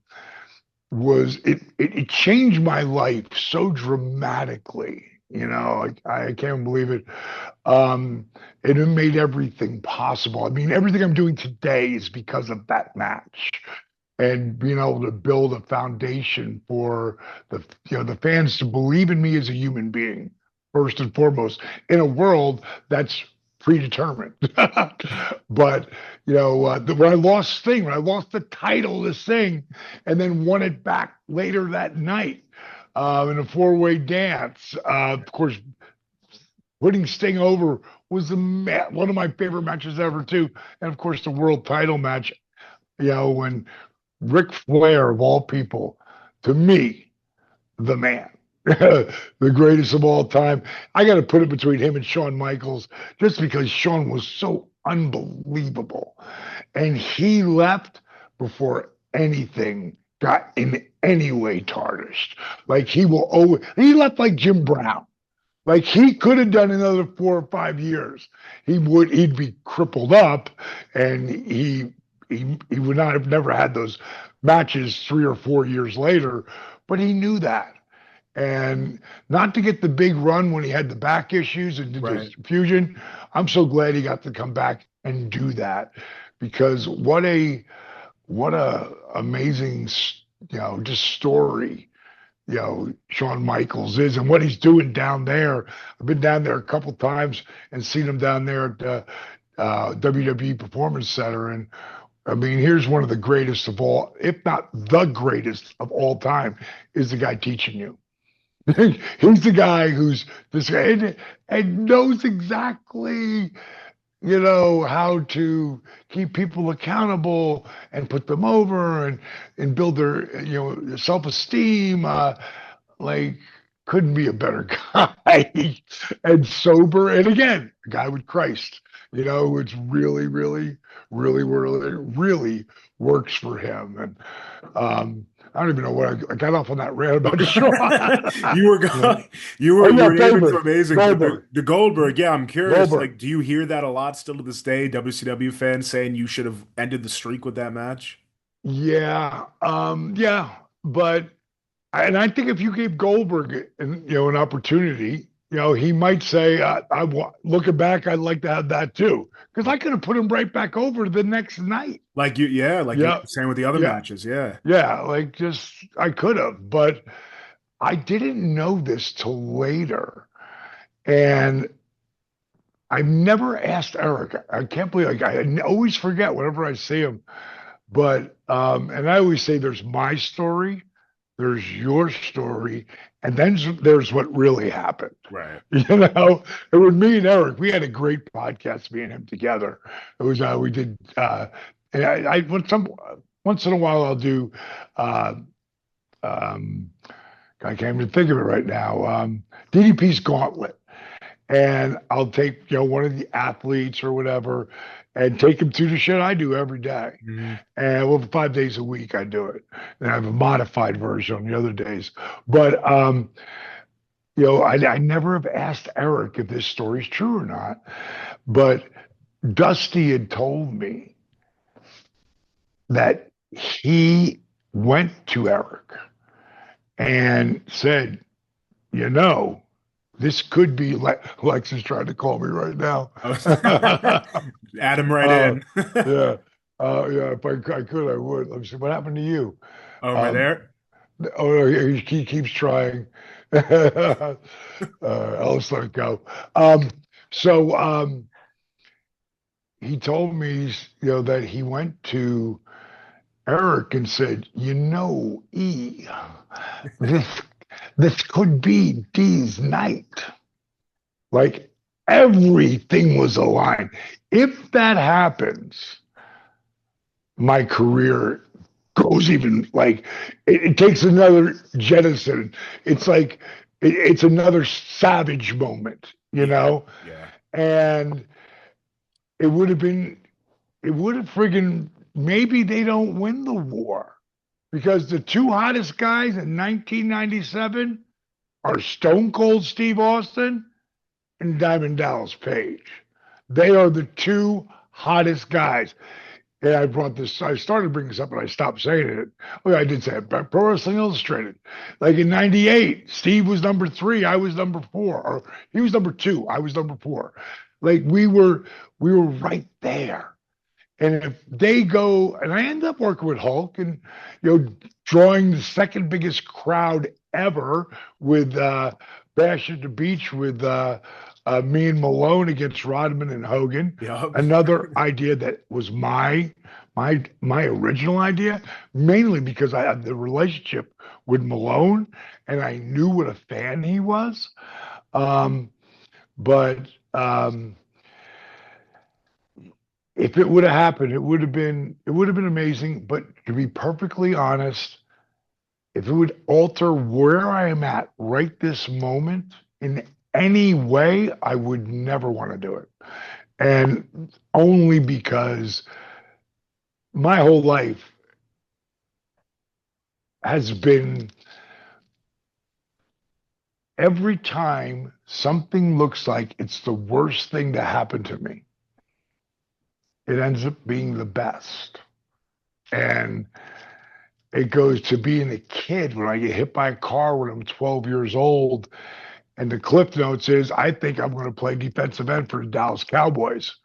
was it changed my life so dramatically. I can't believe it. And it made everything possible. I mean, everything I'm doing today is because of that match and being able to build a foundation for the fans to believe in me as a human being, first and foremost, in a world that's predetermined. But when I lost Sting, when I lost the title to Sting, and then won it back later that night in a four-way dance, of course, putting Sting over was one of my favorite matches ever too, and of course the world title match. When Ric Flair of all people, to me, the man, the greatest of all time. I got to put it between him and Shawn Michaels, just because Shawn was so unbelievable, and he left before anything got in any way tarnished. Like he left like Jim Brown. Like he could have done another 4 or 5 years. He'd be crippled up, and he would not have never had those matches 3 or 4 years later. But he knew that, and not to get the big run when he had the back issues and did Right. this fusion. I'm so glad he got to come back and do that, because what a amazing just story Shawn Michaels is and what he's doing down there. I've been down there a couple times and seen him down there at the WWE Performance Center. And I mean, here's one of the greatest of all, if not the greatest of all time, is the guy teaching you. He's the guy who's this guy and knows exactly how to keep people accountable and put them over and build their self-esteem. Like, couldn't be a better guy. And sober, and again, a guy with Christ. It's really, really, really, really, really works for him. And I don't even know what I got off on that rant about Shawn. You were going, Oh you yeah, were naming some Goldberg, amazing, but Goldberg, the Goldberg. Yeah, I'm curious. Goldberg. Like, do you hear that a lot still to this day? WCW fans saying you should have ended the streak with that match. Yeah, yeah, but and I think if you gave Goldberg an opportunity, he might say, looking back, I'd like to have that too, because I could have put him right back over the next night. Like you, yeah, like you Yeah, were saying with the other yeah, matches, yeah. yeah. Like just I could have, but I didn't know this till later, and I've never asked Eric. I can't believe I always forget whenever I see him. But and I always say there's my story, there's your story, and then there's what really happened. Right. And with me and Eric, we had a great podcast, me and him together. It was we did and I once in a while I'll do um I can't even think of it right now. DDP's Gauntlet. And I'll take one of the athletes or whatever and take them through the shit I do every day. Mhm. And well, 5 days a week I do it. And I have a modified version on the other days. But I never have asked Eric if this story's true or not. But Dusty had told me that he went to Eric and said, this could be Lex is trying to call me right now. Add him right uh, in. yeah. Yeah, if I could, I would. Let me see. What happened to you? Oh, am I Um, there? oh, no, he keeps trying. I'll just let it go. So he told me, that he went to Eric and said, E, this this could be D's night. Like everything was aligned. If that happens, my career goes even like it takes another jettison. It's like it's another savage moment, Yeah, yeah, and it would have been, it would have friggin' maybe they don't win the war because the two hottest guys in 1997 are Stone Cold Steve Austin and Diamond Dallas Page. They are the two hottest guys. And I started bringing this up, and I stopped saying it. Oh, yeah, I did say it. But Pro Wrestling Illustrated. Like in 98, Steve was number 3, I was number 4. Or he was number 2, I was number 4. Like we were right there. And if they go, and I end up working with Hulk and, drawing the second biggest crowd ever with Bash at the Beach with me and Malone against Rodman and Hogan. yep. Another idea that was my original idea, mainly because I had the relationship with Malone and I knew what a fan he was. Um, but if it would have happened, it would have been amazing. But to be perfectly honest, if it would alter where I am at right this moment in any way, I would never want to do it. And only because my whole life has been every time something looks like it's the worst thing to happen to me, it ends up being the best. And it goes to being a kid when I get hit by a car when I'm 12 years old. And the cliff notes is, I think I'm going to play defensive end for the Dallas Cowboys,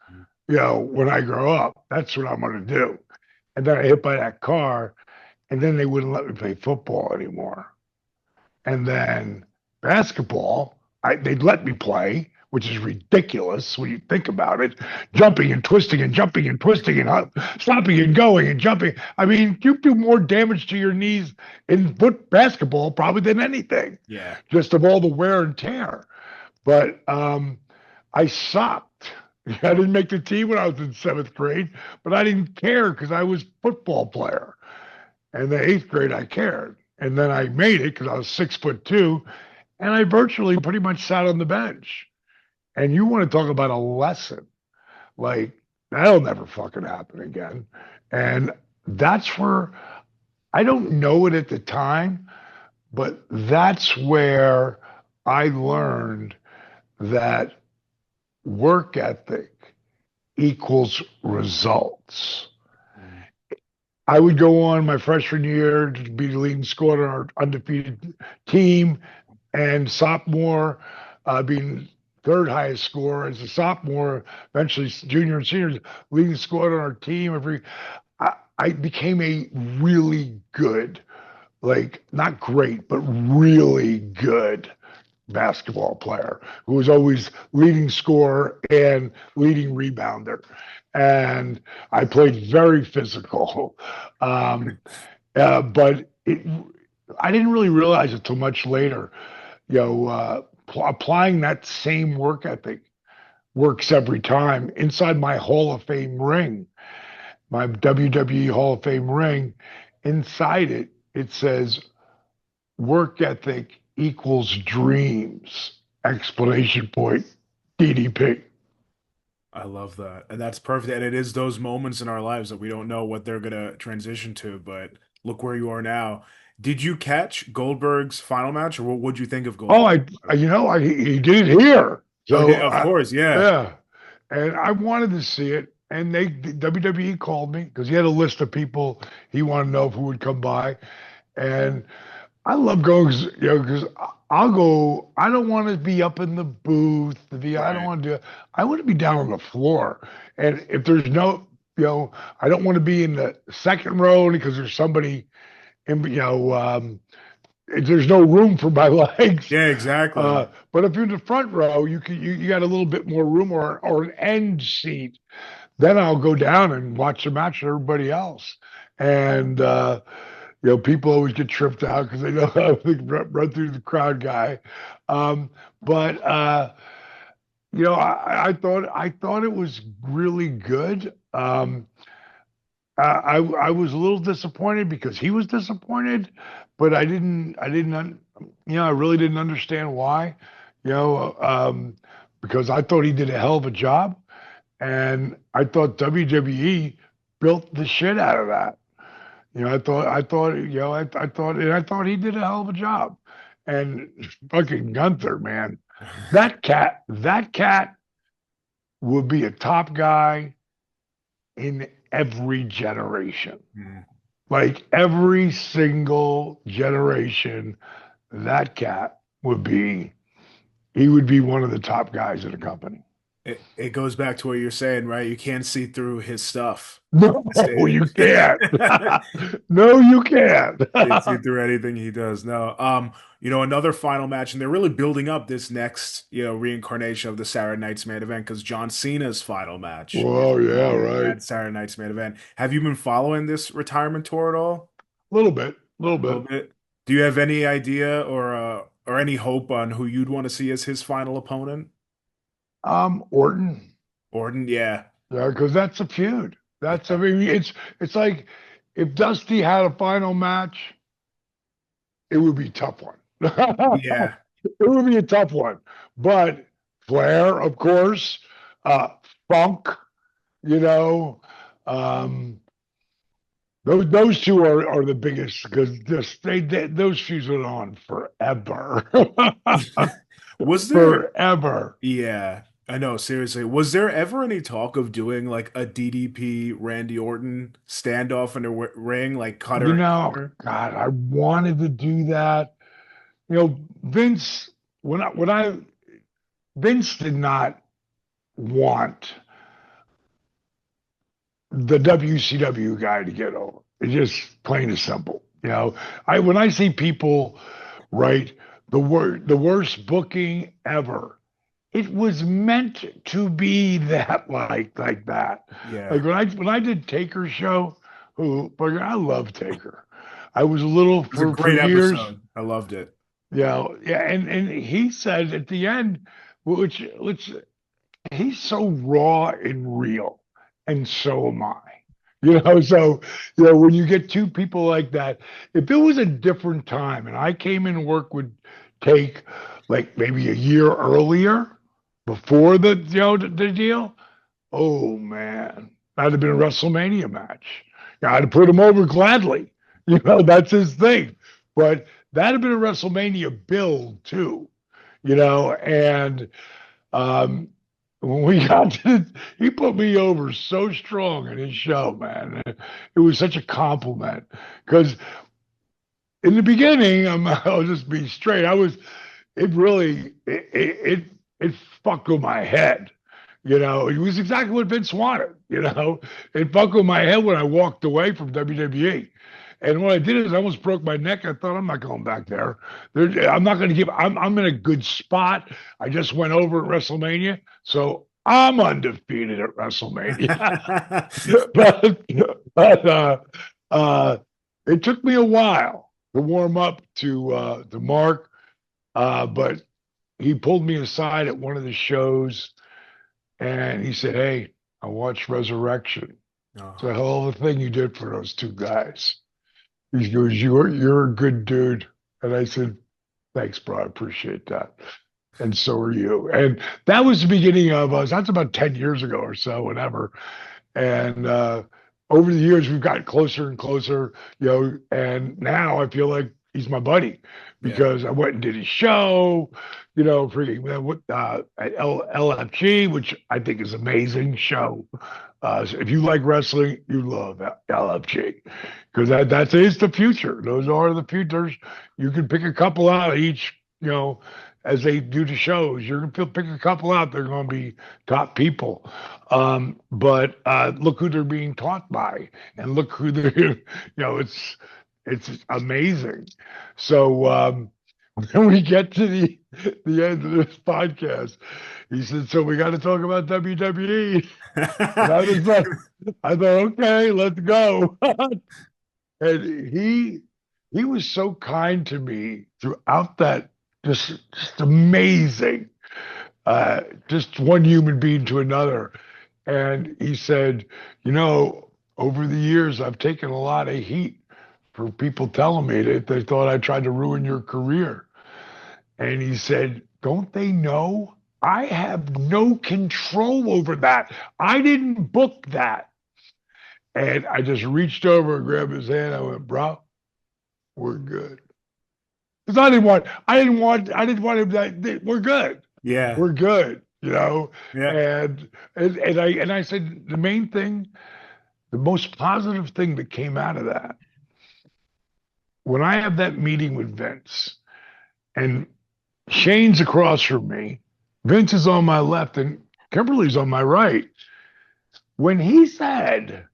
when I grow up. That's what I'm going to do. And then I hit by that car, and then they wouldn't let me play football anymore. And then basketball, they'd let me play, which is ridiculous when you think about it. Jumping and twisting and jumping and twisting and stopping and going and jumping. I mean, you do more damage to your knees in basketball probably than anything, Yeah. just of all the wear and tear. But I sucked. I didn't make the team when I was in 7th grade, but I didn't care because I was a football player. And the 8th grade, I cared. And then I made it because I was 6'2", and I virtually pretty much sat on the bench. And you want to talk about a lesson? Like that'll never fucking happen again. And that's where I don't know it at the time, but that's where I learned that work ethic equals results. I would go on my freshman year to be the leading scorer on our undefeated team, and sophomore, being third highest scorer as a sophomore, eventually junior and senior, leading scorer on our team. I became a really good, like not great, but really good basketball player who was always leading scorer and leading rebounder. And I played very physical. But I didn't really realize it till much later. Applying that same work ethic works every time inside my Hall of Fame ring, my WWE Hall of Fame ring. Inside it, it says work ethic equals dreams! Explanation point. DDP. I love that. And that's perfect. And it is those moments in our lives that we don't know what they're going to transition to, but look where you are now. Did you catch Goldberg's final match, or what would you think of Oh, Goldberg? he did it here. Okay, So of course, yeah. yeah, and I wanted to see it, and WWE called me because he had a list of people he wanted to know who would come by, and I love going, because I'll go. I don't want to be up in the booth. I don't Right. want to do. I want to be down on the floor. And if there's no, I don't want to be in the second row because there's somebody in, if there's no room for my legs. Yeah, exactly. But if you're in the front row, you got a little bit more room, or an end seat. Then I'll go down and watch the match with everybody else. And people always get tripped out because they know I'm the run through the crowd guy. Um, but I thought it was really good. I was a little disappointed because he was disappointed, but I really didn't understand why. You know, because I thought he did a hell of a job, and I thought WWE built the shit out of that. I thought he did a hell of a job. And fucking Gunther, man, that cat would be a top guy in every generation. Mhm. Like every single generation, that cat he would be one of the top guys in the company. It goes back to what you're saying, right? You can't see through his stuff. No, you Stage. can't. No, you can't. Can't see through anything he does. No. Another final match, and they're really building up this next, reincarnation of the Saturday Night's main event because John Cena's final match is Whoa, yeah, on right. that Saturday Night's main event. Have you been following this retirement tour at all? A little bit, a little A little bit. bit. Do you have any idea or any hope on who you'd want to see as his final opponent? Orton. Orton, yeah. Yeah, because that's a feud. I Yeah. mean, it's like if Dusty had a final match, it would be a tough one. Yeah. It would be a tough one. But Flair, of course, Funk, you know, um, those two are the biggest because those feuds went on forever, Was there forever. Yeah, I know, seriously. Was there ever any talk of doing like a DDP Randy Orton standoff in a ring, like cutter and cutter? God, I wanted to do that. Vince, when I Vince did not want the WCW guy to get over. It's just plain and simple. When I see people write the worst booking ever, it was meant to be that like that. Yeah, Like when I did Taker's show, but I love Taker. I was a little it was a for great years. episode. I loved it. Yeah, and he said at the end, which he's so raw and real, and so am I. So when you get two people like that, if it was a different time and I came in work would take like maybe a year earlier before the deal, oh man, that'd have been a WrestleMania match. I'd have put him over gladly. That's his thing. But that'd have been a WrestleMania build too. And um, when we got to, he put me over so strong in his show, man. It was such a compliment because in the beginning, I'll just be straight. It really, it fucked with my head. It was exactly what Vince wanted. It fucked with my head when I walked away from WWE. And what I did is I almost broke my neck. I thought I'm not going back there. I'm not going to give. I'm in a good spot. I just went over at WrestleMania, so I'm undefeated at WrestleMania. but it took me a while to warm up to Mark. But he pulled me aside at one of the shows, and he said, "Hey, I watched Resurrection. It's Oh. a hell of a thing you did for those two guys." He goes, "You're a good dude." And I said, "Thanks, bro. I appreciate that." And so are you. And that was the beginning of us. That's about 10 years ago or so, whatever. And over the years, we've gotten closer and closer, and now I feel like he's my buddy Yeah. because I went and did his show, freaking at LFG, which I think is an amazing show. So if you like wrestling, you love LFG because that is the future. Those are the futures. You can pick a couple out of each, as they do the shows. You're gonna pick a couple out. They're going to be top people. But look who they're being taught by, and look who they're. It's amazing. So when we get to the end of this podcast, he said, "So we got to talk about WWE." And I thought, okay, let's go. And he was so kind to me throughout that, just amazing. Just one human being to another. And he said, over the years, I've taken a lot of heat for people telling me that they thought I tried to ruin your career. And he said, don't they know I have no control over that? I didn't book that. And I just reached over and grabbed his hand. I went, bro, we're good. Because I didn't want him we're good. Yeah. We're good, Yeah. And I said the main thing, the most positive thing that came out of that, when I have that meeting with Vince and Shane's across from me, Vince is on my left and Kimberly's on my right. When he said,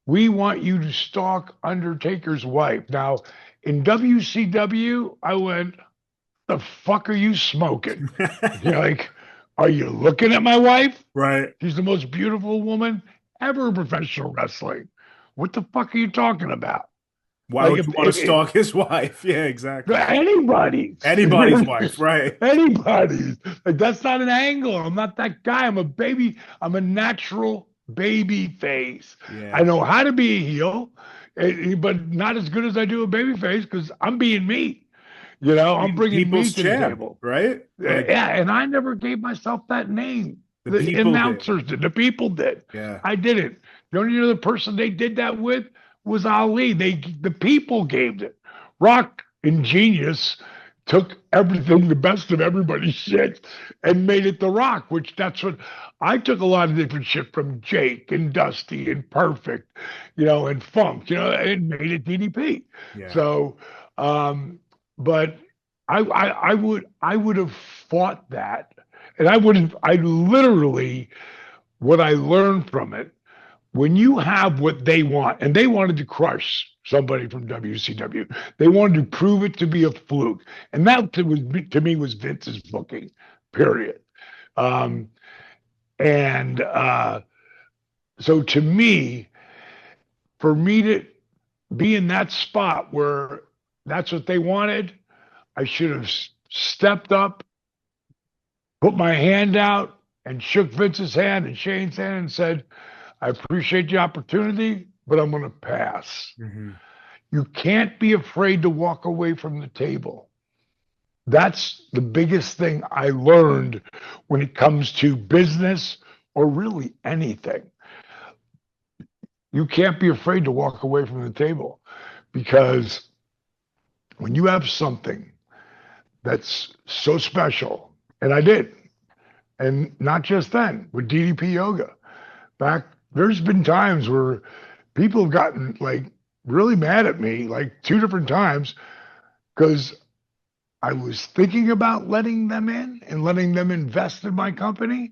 we want you to stalk Undertaker's wife. Now, in WCW, I went, the fuck are you smoking? You're like, are you looking at my wife? Right. She's the most beautiful woman ever in professional wrestling. What the fuck are you talking about? Why would you want to stalk his wife? Yeah, exactly. Anybody's wife, right? Anybody's. Like, that's not an angle. I'm not that guy. I'm a baby. I'm a natural baby face. Yeah. I know how to be a heel, but not as good as I do a baby face because I'm being me. I'm bringing me to the table. Right? Yeah, and I never gave myself that name. The announcers did. The people did. Yeah. I didn't. The only other person they did that with was Ali. The people gave it. Rock, ingenious, took everything, the best of everybody's shit, and made it The Rock, which that's what I took a lot of different shit from Jake and Dusty and Perfect, and Funk, and made it DDP. Yeah. So, but I would have fought that, and I literally, what I learned from it, when you have what they want, and they wanted to crush somebody from WCW, they wanted to prove it to be a fluke, and that to me was Vince's booking, period. So to me, for me to be in that spot where that's what they wanted, I should have stepped up, put my hand out, and shook Vince's hand and Shane's hand and said, I appreciate the opportunity, but I'm going to pass. Mm-hmm. You can't be afraid to walk away from the table. That's the biggest thing I learned when it comes to business or really anything. You can't be afraid to walk away from the table, because when you have something that's so special, and I did, and not just then, with DDP Yoga, there's been times where people have gotten like really mad at me, like 2 different times, because I was thinking about letting them in and letting them invest in my company.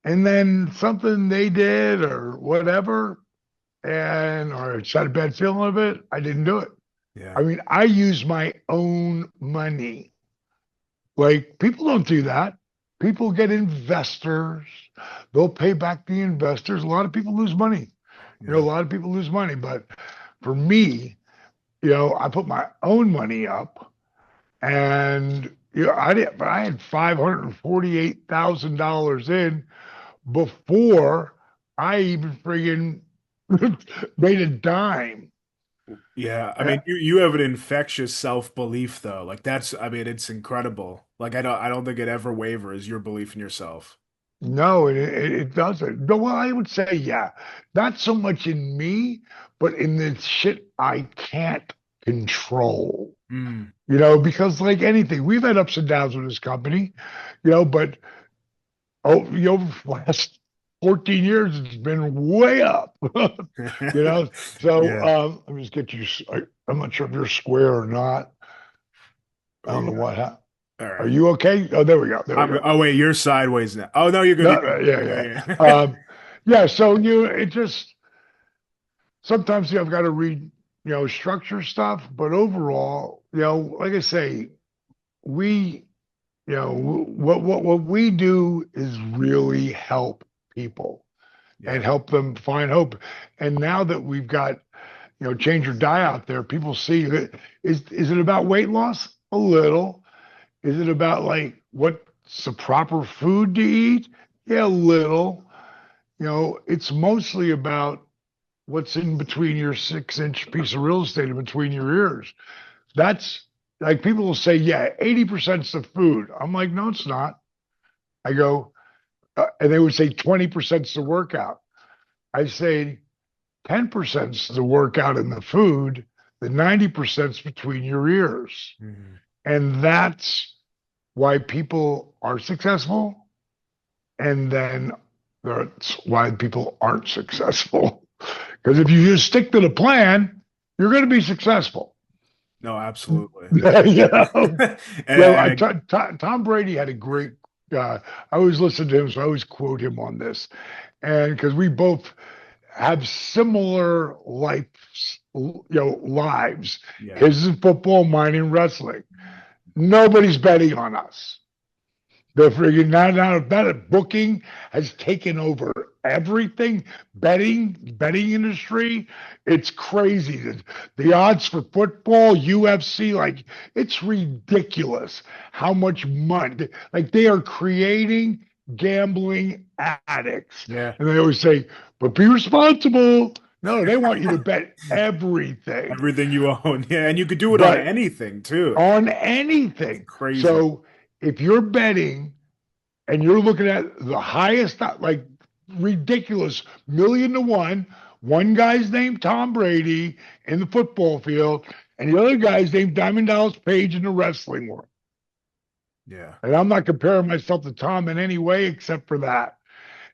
And then something they did or whatever, or I just had a bad feeling of it, I didn't do it. Yeah. I mean, I use my own money. Like, people don't do that. People get investors. They'll pay back the investors. A lot of people lose money. Yeah. A lot of people lose money. But for me, I put my own money up, and I had $548,000 in before I even friggin' made a dime. Yeah, I mean, you have an infectious self-belief though. Like it's incredible. Like I don't think it ever wavers, your belief in yourself. No, it doesn't. No, well, I would say, yeah, not so much in me, but in the shit I can't control. Mm. Because like anything, we've had ups and downs with this company, but last 14 years, it's been way up. So Yeah. let me just get you. I'm not sure if you're square or not. I don't know Yeah. what happened. All Are right. you okay? Oh, there we go. There we I'm, go. oh wait, you're sideways now. Oh no, you're good. No, You're no, good. yeah, Yeah, yeah. yeah. Yeah. So it just sometimes I've got to read, structure stuff, but overall, like I say, we, what we do is really help people and Yeah. help them find hope. And now that we've got, change or die out there, people see that is it about weight loss? A little. Is it about like what's the proper food to eat? Yeah, a little. It's mostly about what's in between your 6-inch piece of real estate in between your ears. That's like people will say, yeah, 80% is the food. I'm like, no, it's not. I go, and they would say 20% is the workout. I say 10% is the workout and the food, the 90% is between your ears. Mhm. And that's why people are successful. And then that's why people aren't successful. Because if you just stick to the plan, you're going to be successful. No, absolutely. you know, And Tom Brady had a great. I always listen to him, so I always quote him on this, and because we both have similar lives. yeah. His is football, mine in wrestling. Nobody's betting on us. The freaking now that booking has taken over everything. Betting industry, it's crazy. The odds for football, UFC, like it's ridiculous how much money. Like they are creating gambling addicts, Yeah. and they always say, "But be responsible." No, they want you to bet everything, Everything you own. Yeah. And you could do it on but anything too. on It's anything. crazy. So if you're betting and you're looking at the highest, like ridiculous 1,000,000 to 1. One guy's named Tom Brady in the football field, and the other guy's named Diamond Dallas Page in the wrestling world. Yeah. And I'm not comparing myself to Tom in any way except for that.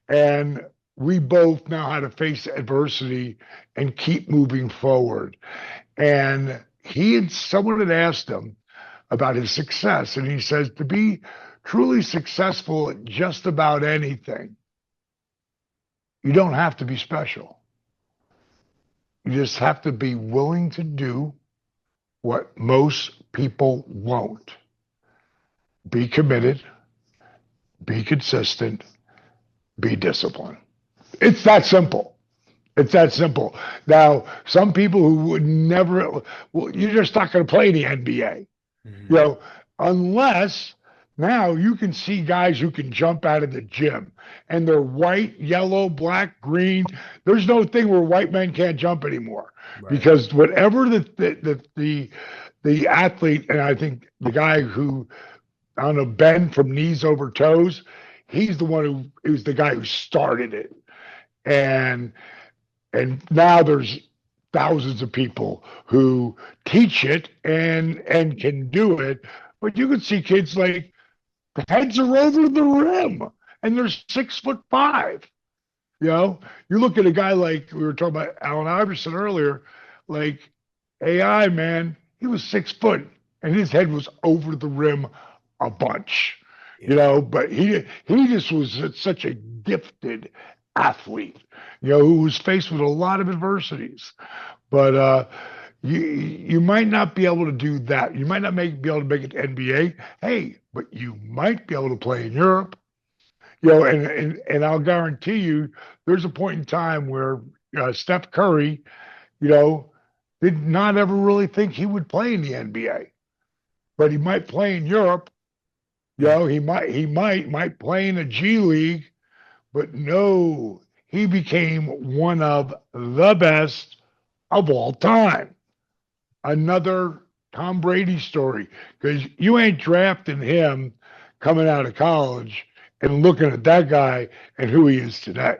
And we both know how to face adversity and keep moving forward. And someone had asked him about his success, and he says to be truly successful at just about anything, you don't have to be special. You just have to be willing to do what most people won't. Be committed, be consistent, be disciplined. It's that simple. It's that simple. Now, some people who would never, well, you're just not going to play in the NBA, you Mhm. know, unless now you can see guys who can jump out of the gym and they're white, yellow, black, green. There's no thing where white men can't jump anymore Right. because whatever the athlete, and I think the guy who I don't know, Ben from knees over toes, he's the one who was the guy who started it. And now there's thousands of people who teach it and can do it. But you can see kids like the heads are over the rim and they're 6'5". You look at a guy like we were talking about Allen Iverson earlier, like AI man, he was 6 foot and his head was over the rim a bunch. Yeah. But he just was such a gifted athlete, who was faced with a lot of adversities. But you might not be able to do that. You might not be able to make it to NBA. Hey, but you might be able to play in Europe. And I'll guarantee you, there's a point in time where Steph Curry, you know, did not ever really think he would play in the NBA, but he might play in Europe. Yeah. He might play in a G League, but no, he became one of the best of all time. Another Tom Brady story because you ain't drafting him coming out of college and looking at that guy and who he is today.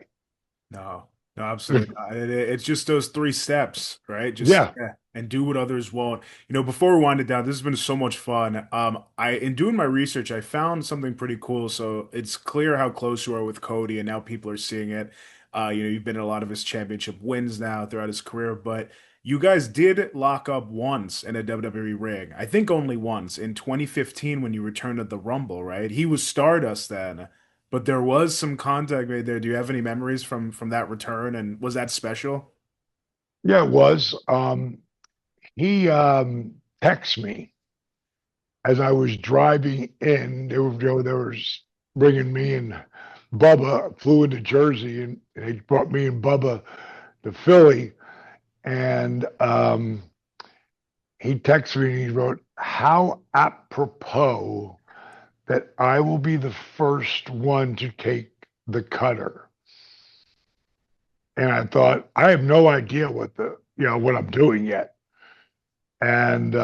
No. No, absolutely not. It's just those three steps, right? Just Yeah. yeah, and do what others won't. Before we wind it down, this has been so much fun. I in doing my research, I found something pretty cool. So it's clear how close you are with Cody, and now people are seeing it. You've been in a lot of his championship wins now throughout his career, but you guys did lock up once in a WWE ring. I think only once in 2015 when you returned at the Rumble, right? He was Stardust then. But there was some contact made there. Do you have any memories from that return? And was that special? Yeah, it was. He texted me as I was driving in. They were bringing me and Bubba flew into Jersey, and they brought me and Bubba to Philly. And he texted me and he wrote, "How apropos that I will be the first one to take the cutter." And I thought, I have no idea what I'm doing yet. And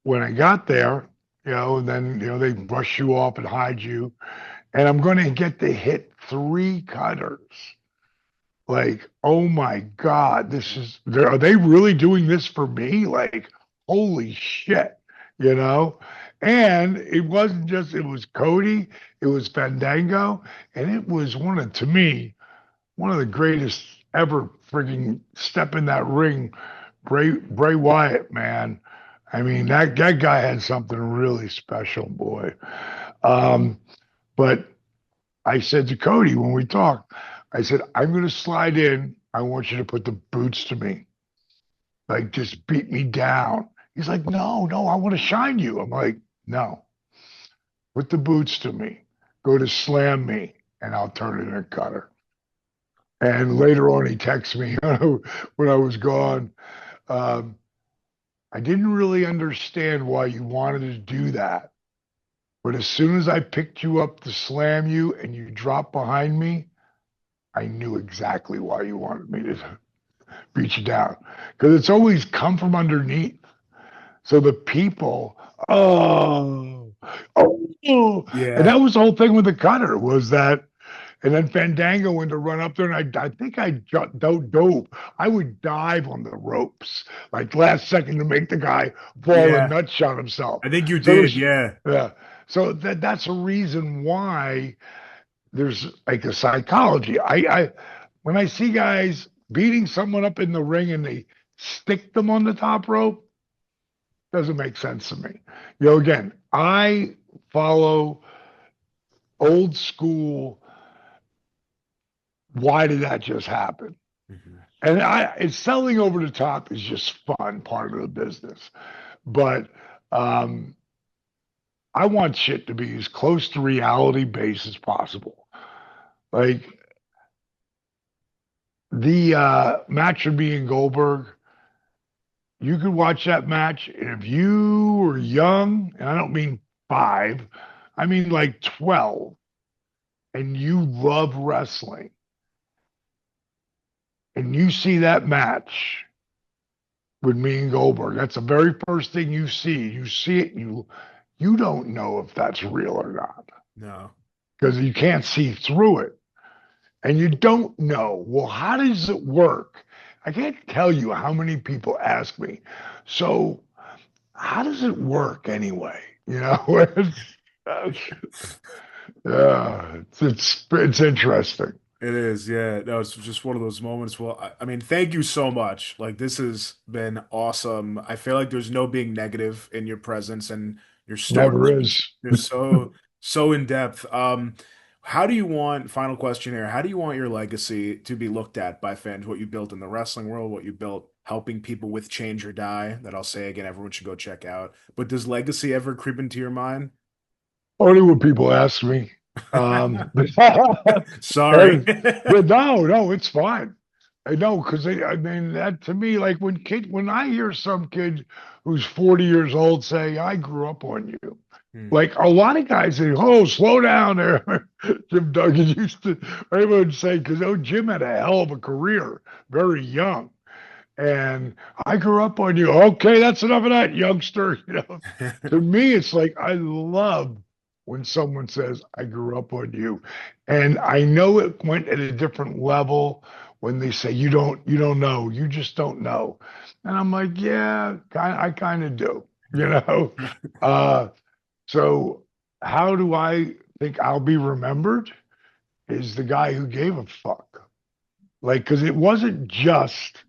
when I got there, and then they brush you off and hide you, and I'm going to get to hit three cutters. Like, oh my God, are they really doing this for me? Like, holy shit, you know? And it wasn't just, it was Cody, it was Fandango, and it was to me, one of the greatest ever frigging step in that ring, Bray Wyatt, man. I mean, that guy had something really special, boy. Um, but I said to Cody when we talked, I said, I'm going to slide in. I want you to put the boots to me. Like, just beat me down. He's like, no, no, I want to shine you. I'm like, no, put the boots to me. Go to slam me, and I'll turn it in a cutter. And later on, he texted me when I was gone. Um, I didn't really understand why you wanted to do that. But as soon as I picked you up to slam you and you dropped behind me, I knew exactly why you wanted me to beat you down. Because it's always come from underneath. So the people, oh, oh, and Yeah. that was the whole thing with the cutter was that. And then Fandango went to run up there, and I think I dove. I would dive on the ropes, like last second to make the guy fall and Yeah. nut shot himself. I think you So did. there's, Yeah. yeah. So that's a reason why there's like a psychology. When I see guys beating someone up in the ring and they stick them on the top rope, doesn't make sense to me. Again, I follow old school. Why did that just happen? Mhm. And it's selling over the top is just fun part of the business. But um, I want shit to be as close to reality based as possible. Like the match of me and Goldberg, you could watch that match, and if you were young, and I don't mean five, I mean like 12, and you love wrestling, and you see that match with me and Goldberg. That's the very first thing you see. You see it, and you don't know if that's real or not No. because you can't see through it, and you don't know. Well, how does it work? I can't tell you how many people ask me. So, how does it work anyway? Yeah, it's interesting. It is, yeah. No, it's just one of those moments. Well, I mean, thank you so much. Like, this has been awesome. I feel like there's no being negative in your presence, and your stories Never is. they're so in depth. How do you want, final question here, how do you want your legacy to be looked at by fans? What you built in the wrestling world, what you built helping people with Change or Die, that I'll say again, everyone should go check out. But does legacy ever creep into your mind? Only when people ask me. But Sorry. and, but no, it's fine. I know because I mean that to me, like when I hear some kid who's 40 years old say, "I grew up on you," Hmm. like a lot of guys say, "Oh, slow down there." Jim Duggan used to, I would say, because Jim had a hell of a career, very young. And I grew up on you. Okay, that's enough of that, youngster. To me, it's like I love when someone says, I grew up on you. And I know it went at a different level when they say you don't know, you just don't know. And I'm like, yeah, I kind of do, you know. Uh, so how do I think I'll be remembered? Is the guy who gave a fuck. Like, because it wasn't just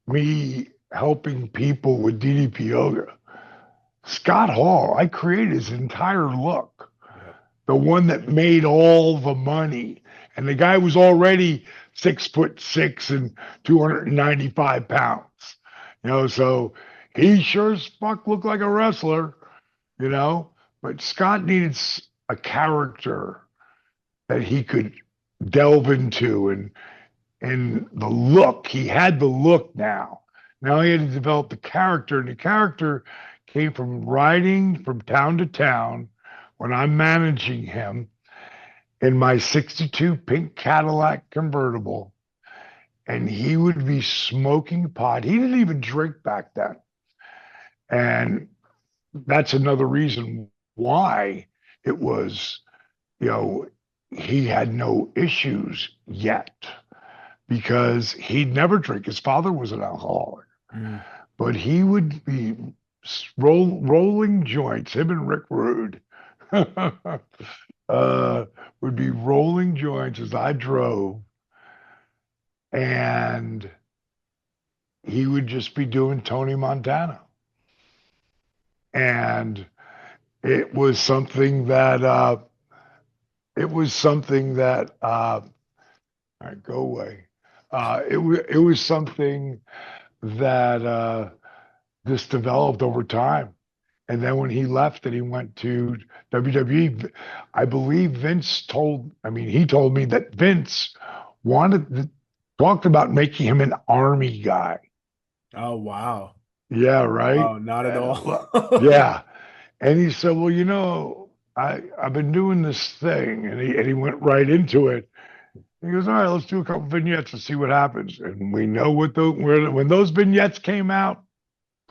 me helping people with DDP yoga. Scott Hall, I created his entire look, Yep. the one that made all the money. And the guy was already 6'6" and 295 pounds. So he sure as fuck looked like a wrestler, you know. But Scott needed a character that he could delve into, and the look. He had the look now. Now he had to develop the character, and the character came from riding from town to town when I'm managing him in my 62 pink Cadillac convertible. And he would be smoking pot. He didn't even drink back then. And that's another reason why it was, he had no issues yet because he'd never drink. His father was an alcoholic, but he would be rolling joints. Him and Rick Rude would be rolling joints as I drove, and he would just be doing Tony Montana. And it was something that all right, go away. It was something that just developed over time. And then when he left and he went to WWE, I believe he told me that Vince talked about making him an army guy. Oh, wow. Yeah, right. Oh, not at all. Yeah. And he said, well, I've been doing this thing. And he went right into it. He goes, all right, let's do a couple vignettes and see what happens. And we know when those vignettes came out,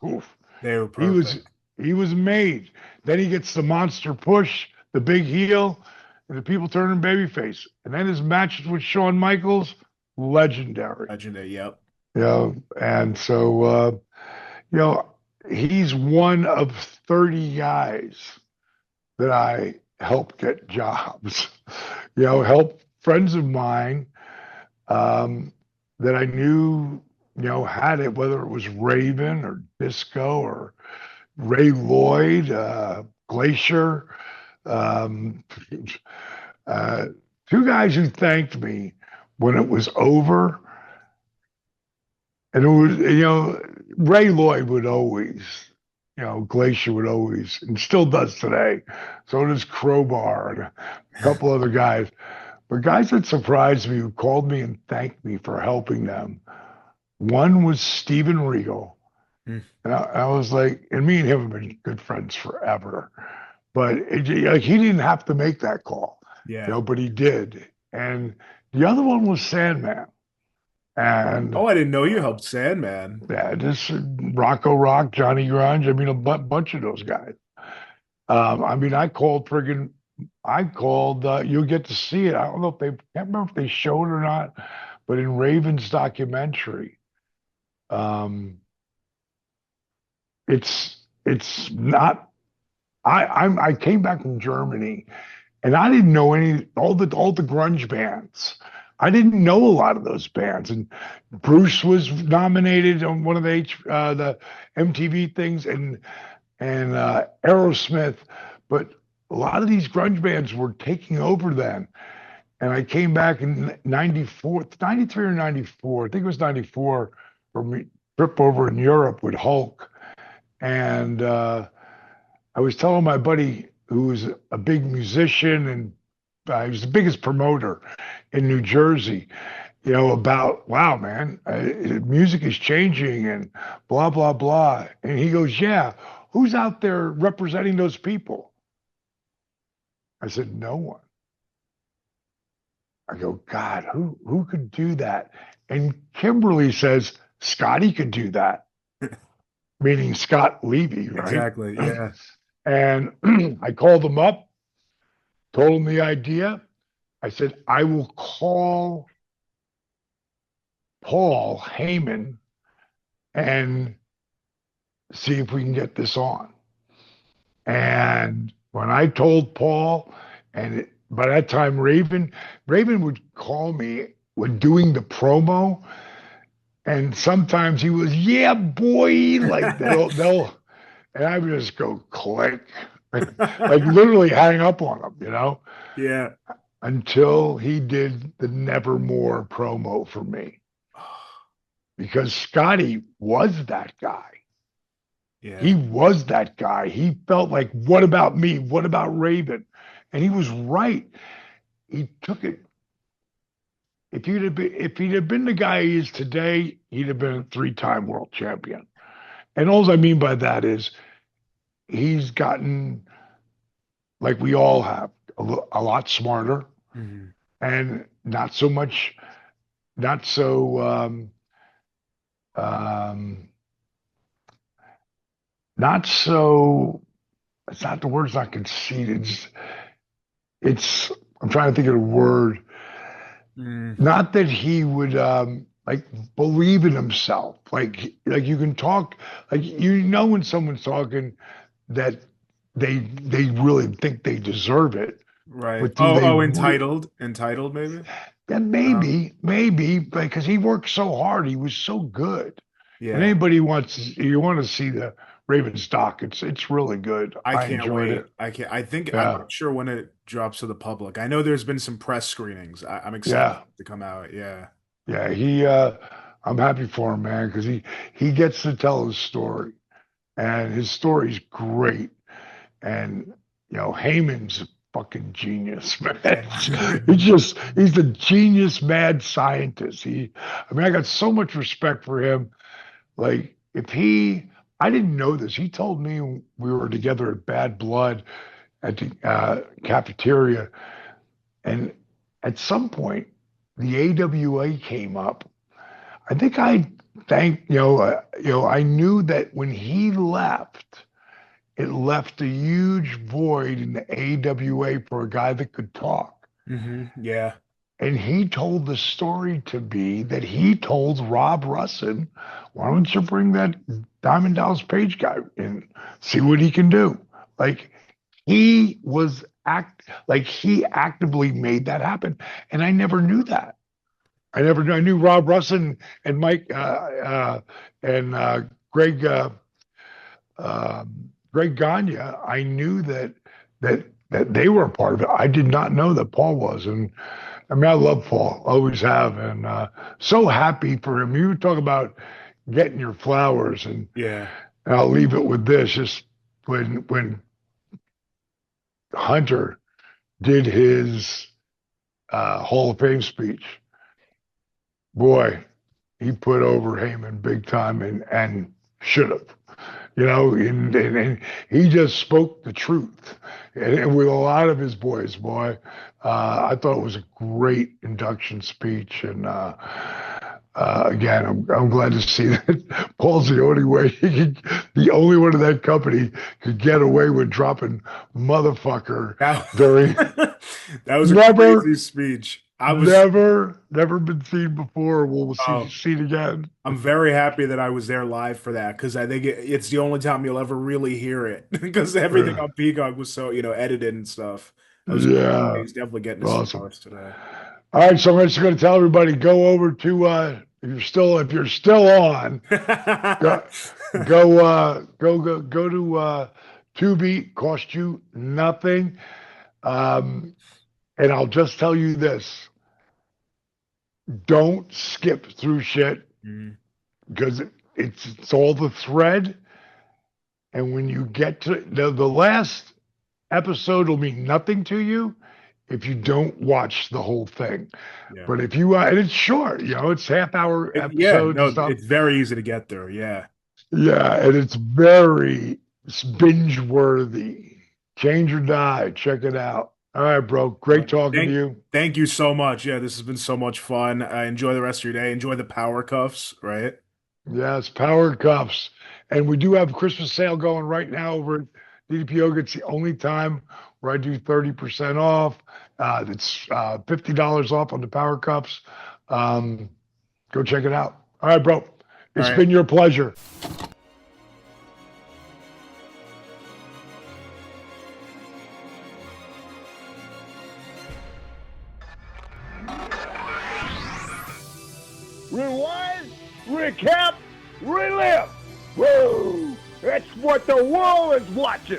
poof, They were perfect. he was made. Then he gets the monster push, the big heel, and the people turn him babyface. And then his matches with Shawn Michaels, legendary. Legendary, yep. And so he's one of 30 guys that I helped get jobs. Help friends of mine that I knew, had it, whether it was Raven or Disco or Ray Lloyd, Glacier, two guys who thanked me when it was over. And it was, Ray Lloyd would always, Glacier would always, and still does today. So does Crowbar and a couple other guys. But guys that surprised me, who called me and thanked me for helping them. One was Steven Regal. And I was like, and me and him have been good friends forever. But he didn't have to make that call. Yeah. But he did. And the other one was Sandman. And I didn't know you helped Sandman. Yeah, just Rocco Rock, Johnny Grunge. I mean, a bunch of those guys. I called. You'll get to see it. I don't know if can't remember if they showed it or not, but in Raven's documentary, it's not. I came back from Germany, and I didn't know all the grunge bands. I didn't know a lot of those bands, and Bruce was nominated on one of the MTV things, and Aerosmith, but a lot of these grunge bands were taking over then. And I came back in 94, 93 or 94, I think it was 94, for a trip over in Europe with Hulk. And I was telling my buddy, who was a big musician, and he was the biggest promoter in New Jersey, about, wow, man, music is changing and blah, blah, blah. And he goes, yeah, who's out there representing those people? I said, no one. I go, God, who could do that? And Kimberly says, Scotty could do that, meaning Scott Levy, right? Exactly, yeah. And I called him up, told him the idea. I said, I will call Paul Heyman and see if we can get this on. And when I told Paul, by that time Raven would call me when doing the promo, and sometimes he was, yeah, boy, like they'll, and I would just go click, like literally hang up on him, Yeah. until he did the Nevermore promo for me, because Scotty was that guy. He Yeah. was that guy. He felt like, what about me? What about Raven? And he was right. He took it. If he'd have been the guy he is today, he'd have been a three-time world champion. And all I mean by that is he's gotten, like we all have, a lot smarter Mhm. and not so much, not so, um, not so. It's not the word's not conceited. It's I'm trying to think of the word. Mm. Not that he would like believe in himself. Like you can talk, like when someone's talking that they really think they deserve it, Right. but do Oh, they entitled maybe? yeah, Uh, maybe because he worked so hard, he was so good. And yeah. anybody wants you want to see the Ravens doc, it's really good. I I can't enjoyed it. wait. I think I'm Yeah, not sure when it drops to the public. I know there's been some press screenings. I'm excited yeah. to come out. Yeah. Yeah, I'm happy for him, man, because he gets to tell his story, and his story's great. And Heyman's a fucking genius, man. He's the genius, mad scientist. I mean, I got so much respect for him. Like, I didn't know this. He told me we were together at Bad Blood at the cafeteria, and at some point, the AWA came up. I think I knew that when he left, it left a huge void in the AWA for a guy that could talk. Yeah. And he told the story to me that he told Rob Russin, why don't you bring that Diamond Dallas Page guy in, see what he can do? Like he actively made that happen. And I never knew that. I knew Rob Russin and Mike and Greg Greg Gagne. I knew that they were a part of it. I did not know that Paul was, and I mean I love Paul, always have, and so happy for him. You talk about getting your flowers, Yeah. and I'll leave it with this: just when Hunter did his Hall of Fame speech, boy, he put over Heyman big time and should have. And he just spoke the truth. And with a lot of his boys, boy, I thought it was a great induction speech. And again, I'm glad to see that Paul's the only way the only one in that company could get away with dropping motherfucker That, during that was a never, crazy speech. never been seen before. We'll Oh, see it again. I'm very happy that I was there live for that because I think it's the only time you'll ever really hear it because everything on Peacock was so, edited and stuff. That was great. Yeah, He's definitely getting his awesome. flowers today. All right, so I'm just going to tell everybody go over to if you're still on, go go to Tubi. Cost you nothing, and I'll just tell you this: don't skip through shit Mhm. because it's all the thread, and when you get to the last episode, will mean nothing to you if you don't watch the whole thing. Yeah. But if you and it's short, it's half-hour Yeah, episodes and no, stuff. it's very easy to get through. Yeah. Yeah, and it's binge worthy. Change or die. Check it out. All right, bro. Great talking to Thank you. thank you so much. Yeah, this has been so much fun. Enjoy the rest of your day. Enjoy the power cuffs, right? Yes, Power Cuffs. And we do have a Christmas sale going right now over at DDP Yoga. It's the only time where I do 30% off. That's $50 off on the Power Cuffs. Um, Go check it out. All right, bro. It's right. been your pleasure. Rewind, recap, relive. Whoa! That's what the world is watching.